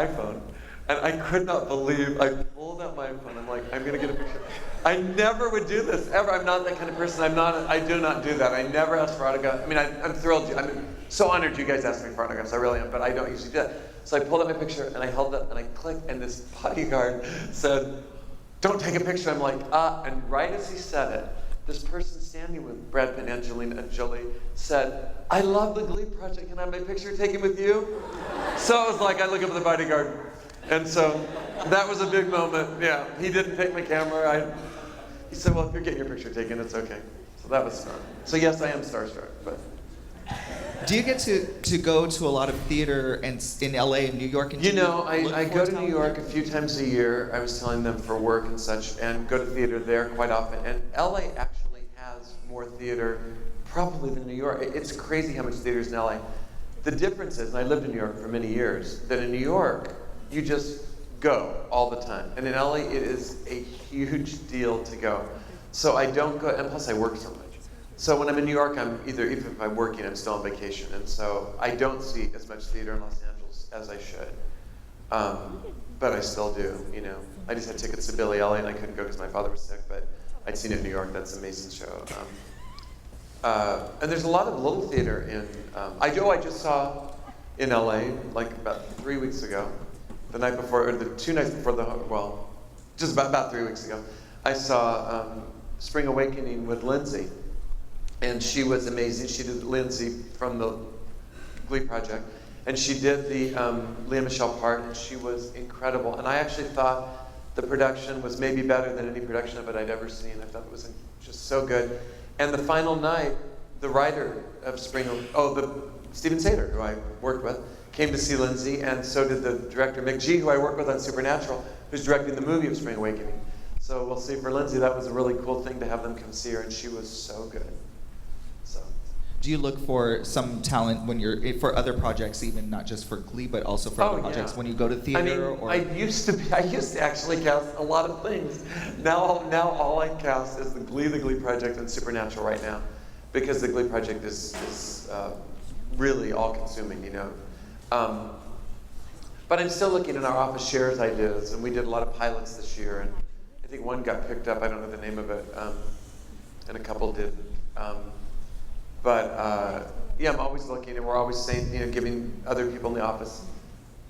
iPhone, and I could not believe, I pulled out my iPhone. I'm like, I'm gonna get a picture. I never would do this, ever. I'm not that kind of person. I do not do that. I never ask for autographs. I mean, I'm thrilled. I'm so honored you guys asked me for autographs. I really am, but I don't usually do that. So I pulled out my picture, and I held it up, and I clicked, and this bodyguard said, don't take a picture. I'm like, and right as he said it, this person standing with Brad Pitt and Angelina Jolie said, I love the Glee Project. Can I have my picture taken with you? So I was like, I look up at the bodyguard. And so that was a big moment. Yeah, he didn't take my camera. He said, well, if you're getting your picture taken, it's okay. So that was fun. So yes, I am starstruck, but. Do you get to go to a lot of theater in LA and New York? And I go to New York a few times a year. I was telling them for work and such, and go to theater there quite often. And LA actually has more theater probably than New York. It's crazy how much theater is in LA. The difference is, and I lived in New York for many years, that in New York, you just go all the time. And in LA, it is a huge deal to go. So I don't go, and plus I work so much. So when I'm in New York, even if I'm working, I'm still on vacation. And so I don't see as much theater in Los Angeles as I should. But I still do, you know. I just had tickets to Billy Elliot, and I couldn't go because my father was sick, but I'd seen it in New York. That's an amazing show. And there's a lot of little theater in, I just saw in LA, like about 3 weeks ago, the night before, or the 2 nights before just about 3 weeks ago, I saw Spring Awakening with Lindsay. And she was amazing. She did Lindsay from the Glee Project. And she did the Lea Michele part, and she was incredible. And I actually thought the production was maybe better than any production of it I'd ever seen. I thought it was just so good. And the final night, the writer of Spring, Stephen Sater, who I worked with, came to see Lindsay, and so did the director, Mick G., who I work with on Supernatural, who's directing the movie of Spring Awakening. So we'll see for Lindsay, that was a really cool thing to have them come see her, and she was so good. Do you look for some talent when you're for other projects, even not just for Glee, but also for other projects when you go to theater? I used to actually cast a lot of things. Now all I cast is the Glee Project and Supernatural right now, because the Glee Project is really all-consuming, you know. But I'm still looking in our office shares ideas, and we did a lot of pilots this year, and I think one got picked up. I don't know the name of it, and a couple did. Yeah, I'm always looking, and we're always saying, you know, giving other people in the office,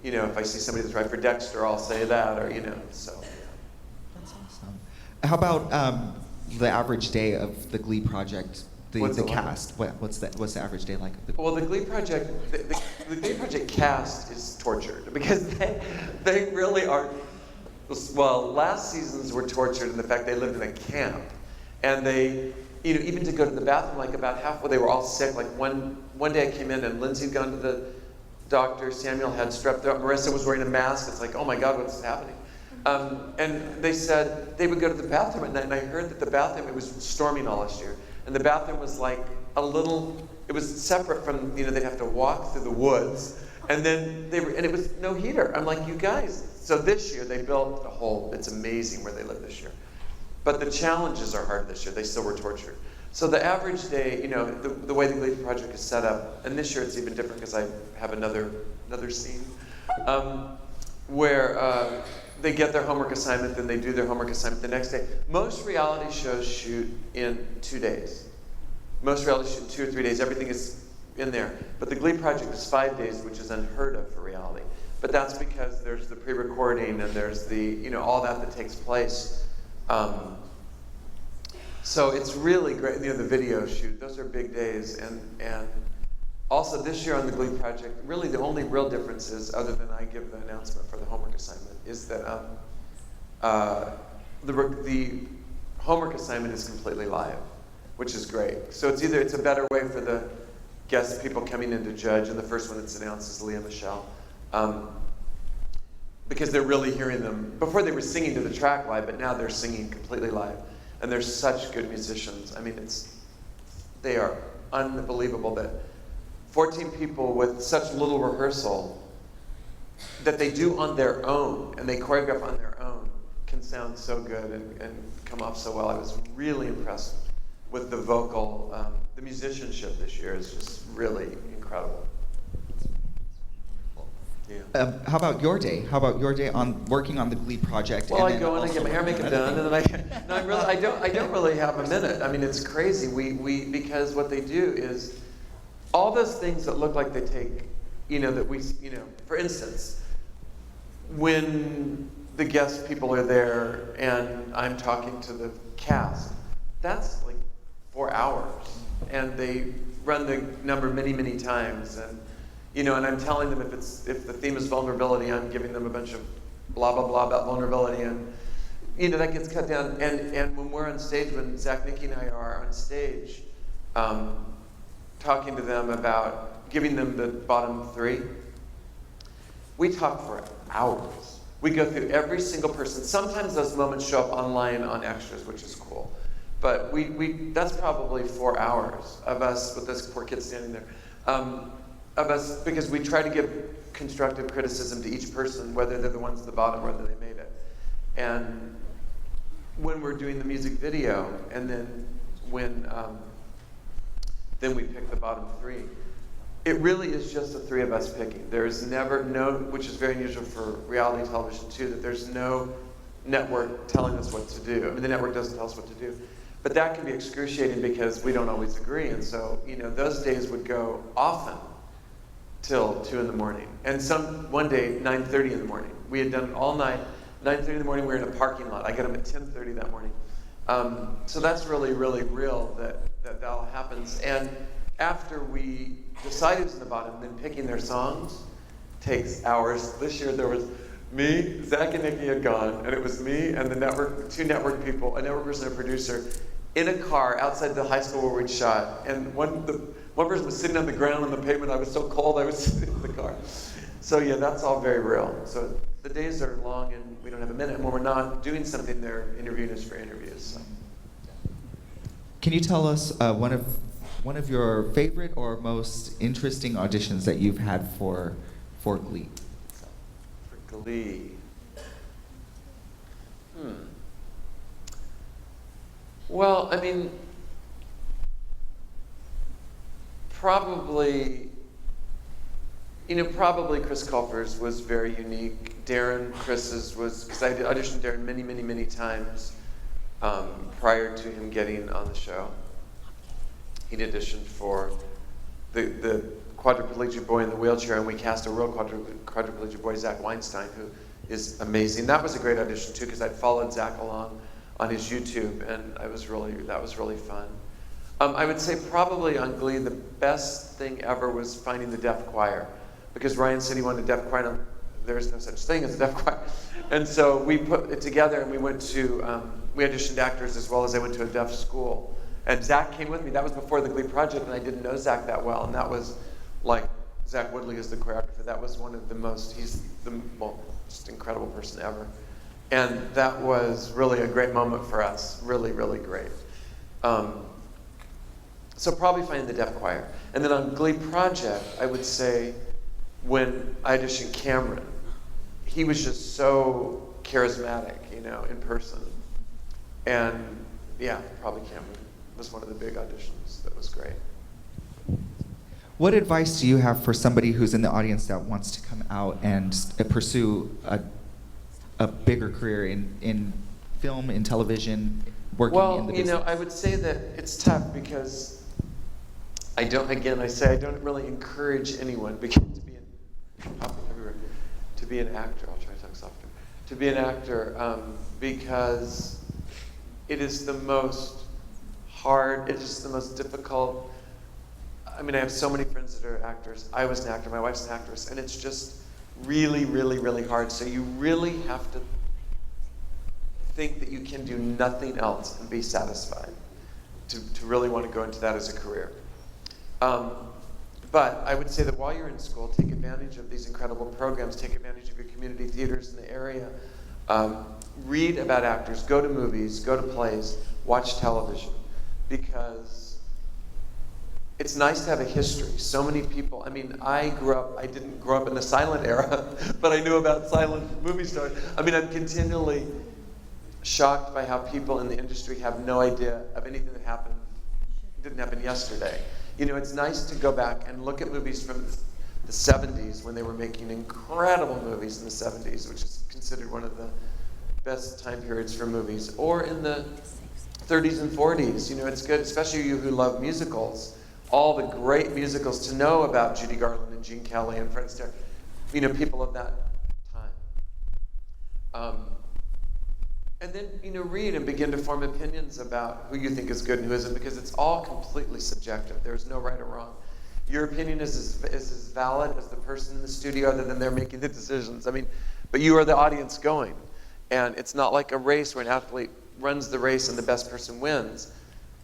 you know, if I see somebody that's right for Dexter, I'll say that, or, you know, so. That's awesome. How about the average day of the Glee Project, the cast? What's the average day like? Well, the Glee Project, the Glee Project cast is tortured, because they really are, well, last seasons were tortured in the fact they lived in a camp, and they, you know, even to go to the bathroom, like about halfway, they were all sick. Like one day I came in and Lindsay had gone to the doctor, Samuel had strep throat, Marissa was wearing a mask. It's like, oh my God, what's happening? And they said they would go to the bathroom at night, and I heard that the bathroom, it was storming all last year, and the bathroom was like it was separate from, you know, they'd have to walk through the woods, and then and it was no heater. I'm like, you guys. So this year they built it's amazing where they live this year. But the challenges are hard this year. They still were tortured. So the average day, you know, the way the Glee Project is set up, and this year it's even different because I have another scene, where they get their homework assignment, then they do their homework assignment the next day. Most reality shows shoot in 2 days. Most reality shoot in 2 or 3 days. Everything is in there. But the Glee Project is 5 days, which is unheard of for reality. But that's because there's the pre-recording and there's the, you know, all that takes place. So it's really great, you know, the video shoot, those are big days, and also this year on the Glee Project, really the only real difference is, other than I give the announcement for the homework assignment, is that the homework assignment is completely live, which is great. So it's a better way for the guest people coming in to judge, and the first one that's announced is Lea Michele. Because they're really hearing them. Before they were singing to the track live, but now they're singing completely live. And they're such good musicians. I mean, they are unbelievable that 14 people with such little rehearsal that they do on their own, and they choreograph on their own, can sound so good and come off so well. I was really impressed with the vocal, the musicianship this year is just really incredible. Yeah. How about your day? How about your day on working on the Glee Project? Well, I go in, I get my hair, makeup done, and then I don't really have a minute. I mean, it's crazy. Because what they do is all those things that look like they take, you know, for instance, when the guest people are there and I'm talking to the cast, that's like 4 hours, and they run the number many, many times, and you know, and I'm telling them if the theme is vulnerability, I'm giving them a bunch of blah, blah, blah about vulnerability, and, you know, that gets cut down. And when we're on stage, when Zach, Nikki, and I are on stage, talking to them about giving them the bottom 3, we talk for hours. We go through every single person. Sometimes those moments show up online on extras, which is cool. But that's probably 4 hours of us with this poor kid standing there. Of us, because we try to give constructive criticism to each person, whether they're the ones at the bottom or whether they made it. And when we're doing the music video, and then when then we pick the bottom three, it really is just the three of us picking. There's never which is very unusual for reality television too, that there's no network telling us what to do. I mean, the network doesn't tell us what to do. But that can be excruciating because we don't always agree. And so, those days would go often till 2 in the morning. And one day, 9:30 in the morning. We had done it all night. 9:30 in the morning, we were in a parking lot. I got him at 10:30 that morning. So that's really, really real that all happens. And after we decided it was in the bottom, then picking their songs takes hours. This year there was me, Zach and Nikki had gone, and it was me and the network, two network people, a network person and a producer, in a car outside the high school where we'd shot. And one person was sitting on the ground on the pavement. I was so cold I was sitting in the car. So yeah, that's all very real. So the days are long and we don't have a minute. And when we're not doing something, they're interviewing us for interviews. So. Can you tell us one of your favorite or most interesting auditions that you've had for Glee? For Glee. Well, I mean, probably Chris Culper's was very unique. Chris's was, because I auditioned Darren many, many, many times prior to him getting on the show. He'd auditioned for the quadriplegic boy in the wheelchair, and we cast a real quadriplegic boy, Zach Weinstein, who is amazing. That was a great audition too, because I'd followed Zach along on his YouTube, and that was really fun. I would say probably on Glee, the best thing ever was finding the deaf choir, because Ryan said he wanted a deaf choir. There is no such thing as a deaf choir. And so we put it together, and we went to, we auditioned actors as well as I went to a deaf school. And Zach came with me. That was before the Glee project, and I didn't know Zach that well. And that was like, Zach Woodley is the choreographer. That was one of the most, he's the most incredible person ever. And that was really a great moment for us. Really, really great. So probably finding the deaf choir. And then on Glee project, I would say when I auditioned Cameron, he was just so charismatic, in person. And yeah, probably Cameron was one of the big auditions. That was great. What advice do you have for somebody who's in the audience that wants to come out and pursue a bigger career in film, in television, working in the business? I would say that it's tough because I don't really encourage anyone to be an actor. I'll try to talk softer. To be an actor because it is the most hard, it is the most difficult. I mean, I have so many friends that are actors. I was an actor, my wife's an actress, and it's just really, really, really hard. So you really have to think that you can do nothing else and be satisfied to really want to go into that as a career. But I would say that while you're in school, take advantage of these incredible programs, take advantage of your community theaters in the area, read about actors, go to movies, go to plays, watch television, because it's nice to have a history. So many people, I mean, I didn't grow up in the silent era, but I knew about silent movie stars. I mean, I'm continually shocked by how people in the industry have no idea of anything that didn't happen yesterday. It's nice to go back and look at movies from the 70s when they were making incredible movies in the 70s, which is considered one of the best time periods for movies, or in the 30s and 40s. It's good, especially you who love musicals, all the great musicals, to know about Judy Garland and Gene Kelly and Fred Astaire, people of that time. And then, read and begin to form opinions about who you think is good and who isn't, because it's all completely subjective. There's no right or wrong. Your opinion is as valid as the person in the studio, other than they're making the decisions. I mean, but you are the audience going. And it's not like a race where an athlete runs the race and the best person wins.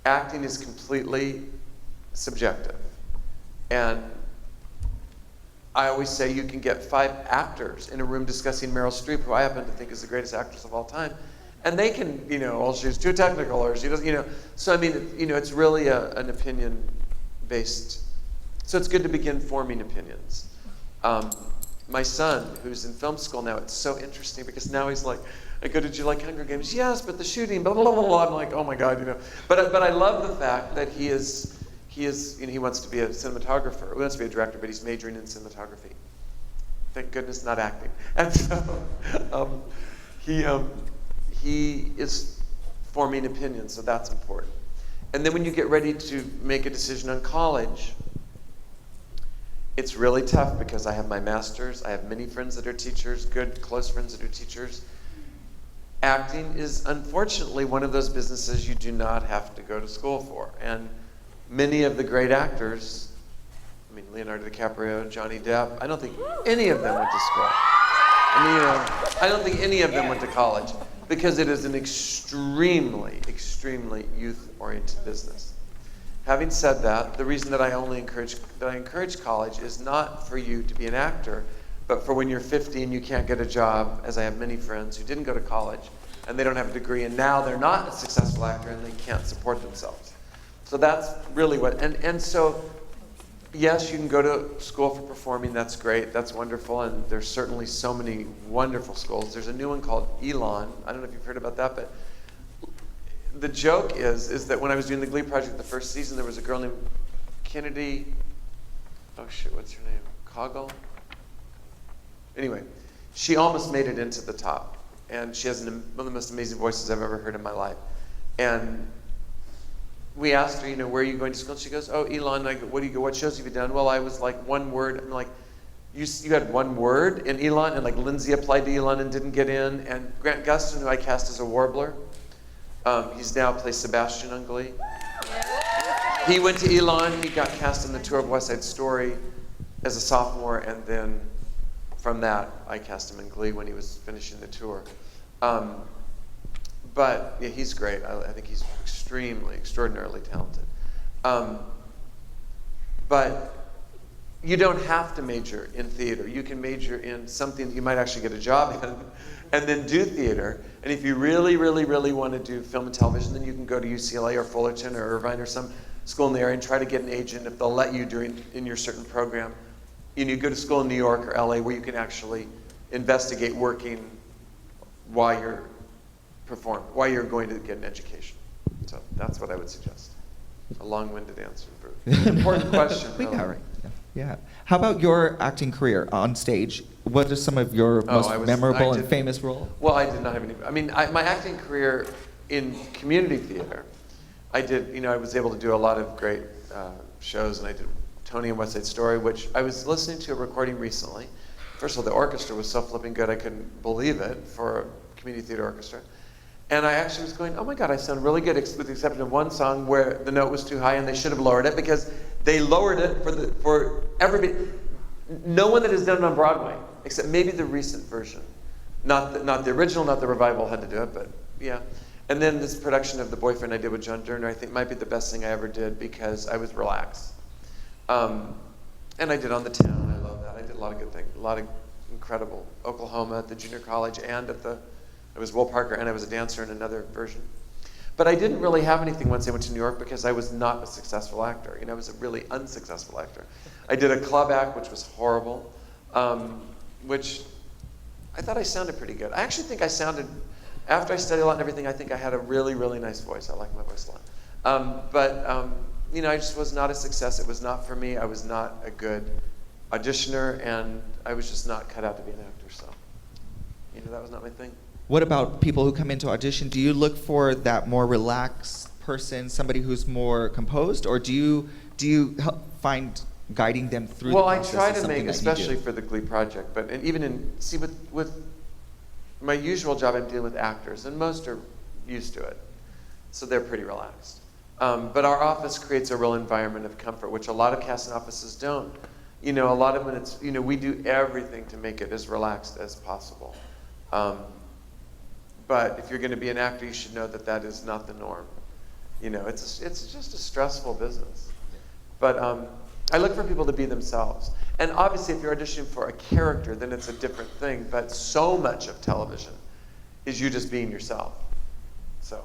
Acting is completely subjective. And I always say you can get 5 actors in a room discussing Meryl Streep, who I happen to think is the greatest actress of all time. And they can, she's too technical, or she doesn't, So, I mean, it's really an opinion-based. So it's good to begin forming opinions. my son, who's in film school now, it's so interesting because now he's like, I go, did you like Hunger Games? Yes, but the shooting, blah, blah, blah, blah. I'm like, oh my God, you know. But I love the fact that he wants to be a cinematographer. He wants to be a director, but he's majoring in cinematography. Thank goodness, not acting. And so he is forming opinions, so that's important. And then when you get ready to make a decision on college, it's really tough because I have my master's, I have many friends that are teachers, good, close friends that are teachers. Acting is unfortunately one of those businesses you do not have to go to school for. And many of the great actors, I mean, Leonardo DiCaprio, Johnny Depp, I don't think any of them went to school. I mean, I don't think any of them went to college because it is an extremely, extremely youth-oriented business. Having said that, the reason that I encourage college is not for you to be an actor, but for when you're 50 and you can't get a job, as I have many friends who didn't go to college and they don't have a degree and now they're not a successful actor and they can't support themselves. So that's really what, and so yes, you can go to school for performing, that's great, that's wonderful, and there's certainly so many wonderful schools. There's a new one called Elon, I don't know if you've heard about that, but the joke is that when I was doing the Glee project the first season, there was a girl named Kennedy, oh shoot, what's her name? Coggle? Anyway, she almost made it into the top. And she has one of the most amazing voices I've ever heard in my life. And we asked her, you know, where are you going to school? And she goes, oh, Elon. I go, what shows have you done? Well, I was like one word. I'm like, you had one word in Elon? And like Lindsay applied to Elon and didn't get in. And Grant Gustin, who I cast as a warbler, he's now plays Sebastian on Glee. He went to Elon. He got cast in the tour of West Side Story as a sophomore, and then from that, I cast him in Glee when he was finishing the tour. But yeah, he's great. I think he's extraordinarily talented. But you don't have to major in theater. You can major in something that you might actually get a job in, and then do theater. And if you really, really, really want to do film and television, then you can go to UCLA or Fullerton or Irvine or some school in the area and try to get an agent if they'll let you in your certain program. You go to school in New York or LA where you can actually investigate working while you're going to get an education. So that's what I would suggest. A long-winded answer, but important question. We got it. Yeah. How about your acting career on stage? What are some of your most memorable and famous roles? Well, I did not have any. I mean, my acting career in community theater, I was able to do a lot of great shows, and I did Tony and West Side Story, which I was listening to a recording recently. First of all, the orchestra was so flipping good, I couldn't believe it for a community theater orchestra. And I actually was going, oh my God, I sound really good, with the exception of one song where the note was too high and they should have lowered it because they lowered it for everybody. No one that has done it on Broadway, except maybe the recent version. Not the original, not the revival had to do it, but yeah. And then this production of The Boyfriend I did with John Durner, I think might be the best thing I ever did because I was relaxed. And I did On the Town, I love that. I did a lot of good things, a lot of incredible. Oklahoma at the junior college and I was Will Parker and I was a dancer in another version. But I didn't really have anything once I went to New York because I was not a successful actor. I was a really unsuccessful actor. I did a club act, which was horrible, which I thought I sounded pretty good. I actually think I sounded, after I studied a lot and everything, I think I had a really, really nice voice. I like my voice a lot. I just was not a success. It was not for me. I was not a good auditioner, and I was just not cut out to be an actor. So, that was not my thing. What about people who come into audition? Do you look for that more relaxed person, somebody who's more composed, or do you help find guiding them through the process? Well, I try to make, especially for the Glee project, but even with my usual job, I'm dealing with actors, and most are used to it, so they're pretty relaxed. But our office creates a real environment of comfort, which a lot of casting offices don't. A lot of when we do everything to make it as relaxed as possible. But if you're going to be an actor, you should know that that is not the norm. It's just a stressful business. But I look for people to be themselves. And obviously, if you're auditioning for a character, then it's a different thing. But so much of television is you just being yourself. So,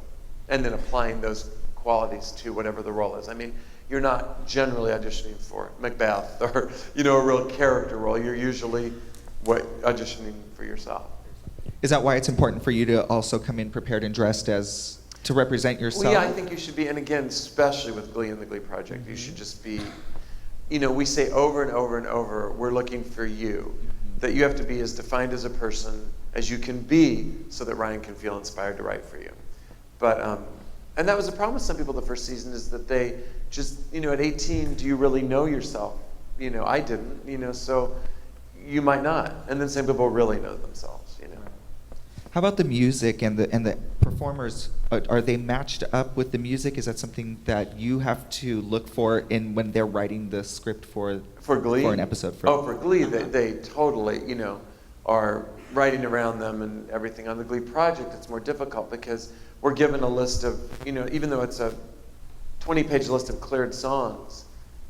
and then applying those qualities to whatever the role is. I mean, you're not generally auditioning for Macbeth or a real character role. You're usually auditioning for yourself. Is that why it's important for you to also come in prepared and dressed as to represent yourself? Well, yeah, I think you should be, and again, especially with Glee and the Glee Project, you should just be, we say over and over and over, we're looking for you. That you have to be as defined as a person as you can be so that Ryan can feel inspired to write for you. But, and that was a problem with some people the first season, is that they just, at 18, do you really know yourself? I didn't, so you might not. And then some people really know themselves, How about the music and the performers? Are they matched up with the music? Is that something that you have to look for when they're writing the script for Glee? For an episode? For Glee, they totally, are writing around them and everything. On the Glee Project, it's more difficult because we're given a list of, even though it's a 20-page list of cleared songs,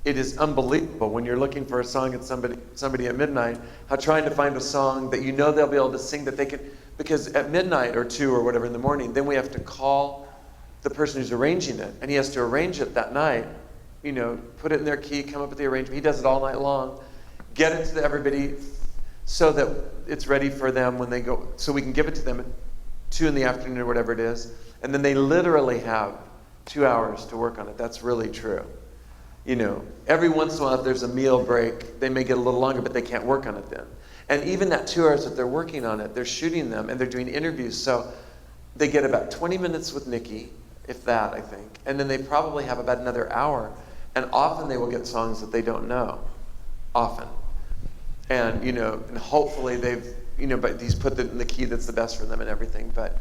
it is unbelievable when you're looking for a song at somebody at midnight, how trying to find a song that they'll be able to sing that they can. Because at midnight or 2 or whatever in the morning, then we have to call the person who's arranging it, and he has to arrange it that night, put it in their key, come up with the arrangement. He does it all night long, get it to everybody so that it's ready for them when they go, so we can give it to them at 2 in the afternoon or whatever it is, and then they literally have 2 hours to work on it. That's really true. Every once in a while, if there's a meal break, they may get a little longer, but they can't work on it then. And even that 2 hours that they're working on it, they're shooting them and they're doing interviews. So they get about 20 minutes with Nikki, if that, I think. And then they probably have about another hour. And often they will get songs that they don't know. Often. And, and hopefully but he's put in the key that's the best for them and everything. But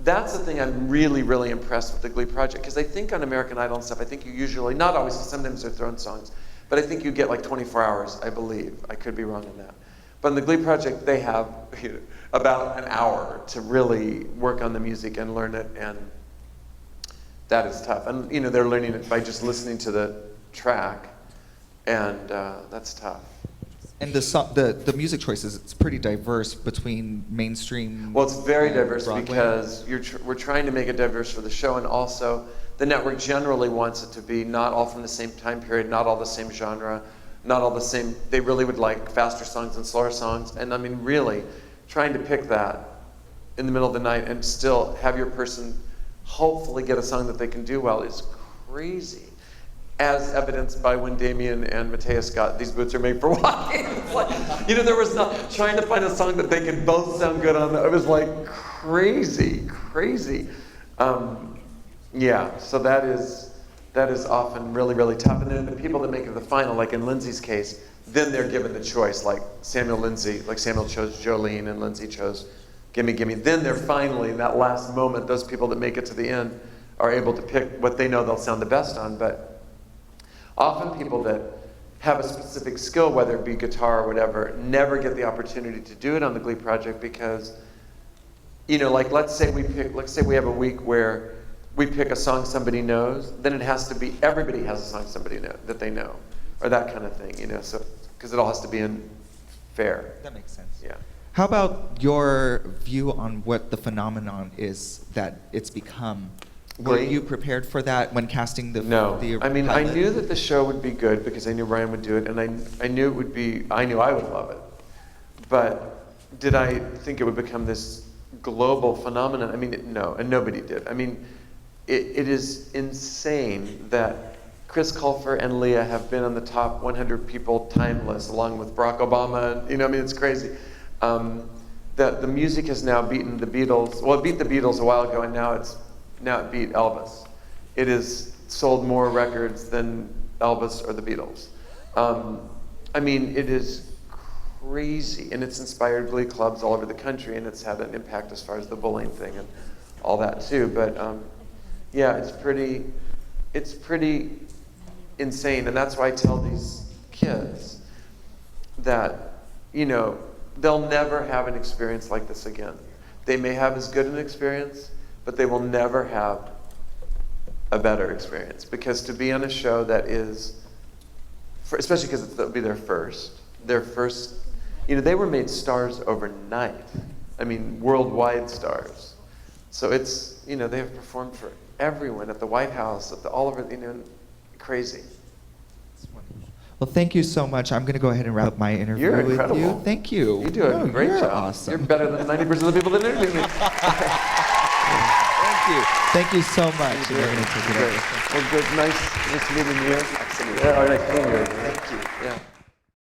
that's the thing I'm really, really impressed with the Glee Project. Because I think on American Idol and stuff, I think you usually, not always, sometimes they're thrown songs, but I think you get like 24 hours, I believe. I could be wrong on that. But in the Glee Project, they have about an hour to really work on the music and learn it, and that is tough. And they're learning it by just listening to the track, and that's tough. And the music choices, it's pretty diverse between mainstream. Well, it's very diverse Broadway. Because we're trying to make it diverse for the show, and also the network generally wants it to be not all from the same time period, not all the same genre. Not all the same. They really would like faster songs and slower songs. And I mean, really, trying to pick that in the middle of the night and still have your person hopefully get a song that they can do well is crazy. As evidenced by when Damien and Mateus got These Boots Are Made for Walking. It's like, there was not trying to find a song that they could both sound good on. It was like crazy. Yeah, so that is often really, really tough. And then the people that make it to the final, like in Lindsay's case, then they're given the choice, like Samuel chose Jolene and Lindsay chose Gimme Gimme. Then they're finally, in that last moment, those people that make it to the end are able to pick what they know they'll sound the best on. But often people that have a specific skill, whether it be guitar or whatever, never get the opportunity to do it on the Glee Project because, like let's say we have a week where we pick a song somebody knows, then it has to be, everybody has a song that they know, or that kind of thing, so, because it all has to be fair. That makes sense. Yeah. How about your view on what the phenomenon is that it's become? Were you prepared for that when casting the No. I mean, pilot? I knew that the show would be good because I knew Ryan would do it, and I knew I would love it. But did I think it would become this global phenomenon? I mean, no, and nobody did. I mean, it is insane that Chris Colfer and Leah have been on the top 100 people time list, along with Barack Obama. I mean, it's crazy. That the music has now beaten the Beatles. Well, it beat the Beatles a while ago, and now it beat Elvis. It has sold more records than Elvis or the Beatles. I mean, it is crazy, and it's inspired Glee clubs all over the country, and it's had an impact as far as the bullying thing and all that too. But yeah, it's pretty insane, and that's why I tell these kids that they'll never have an experience like this again. They may have as good an experience, but they will never have a better experience, because to be on a show that is, especially because it'll be their first, they were made stars overnight. I mean, worldwide stars. So it's, they have performed for everyone at the White House, all over, crazy. Well, thank you so much. I'm going to go ahead and wrap up my interview You're with incredible. you. Thank you. You do a No, great you're job. Awesome. You're better than 90% of the people that interview me. Thank you. Thank you so much. You're We're going to take it great. over. Well, good. Nice meeting you. Absolutely. Yeah, all right, nice meeting you. Thank you. Yeah.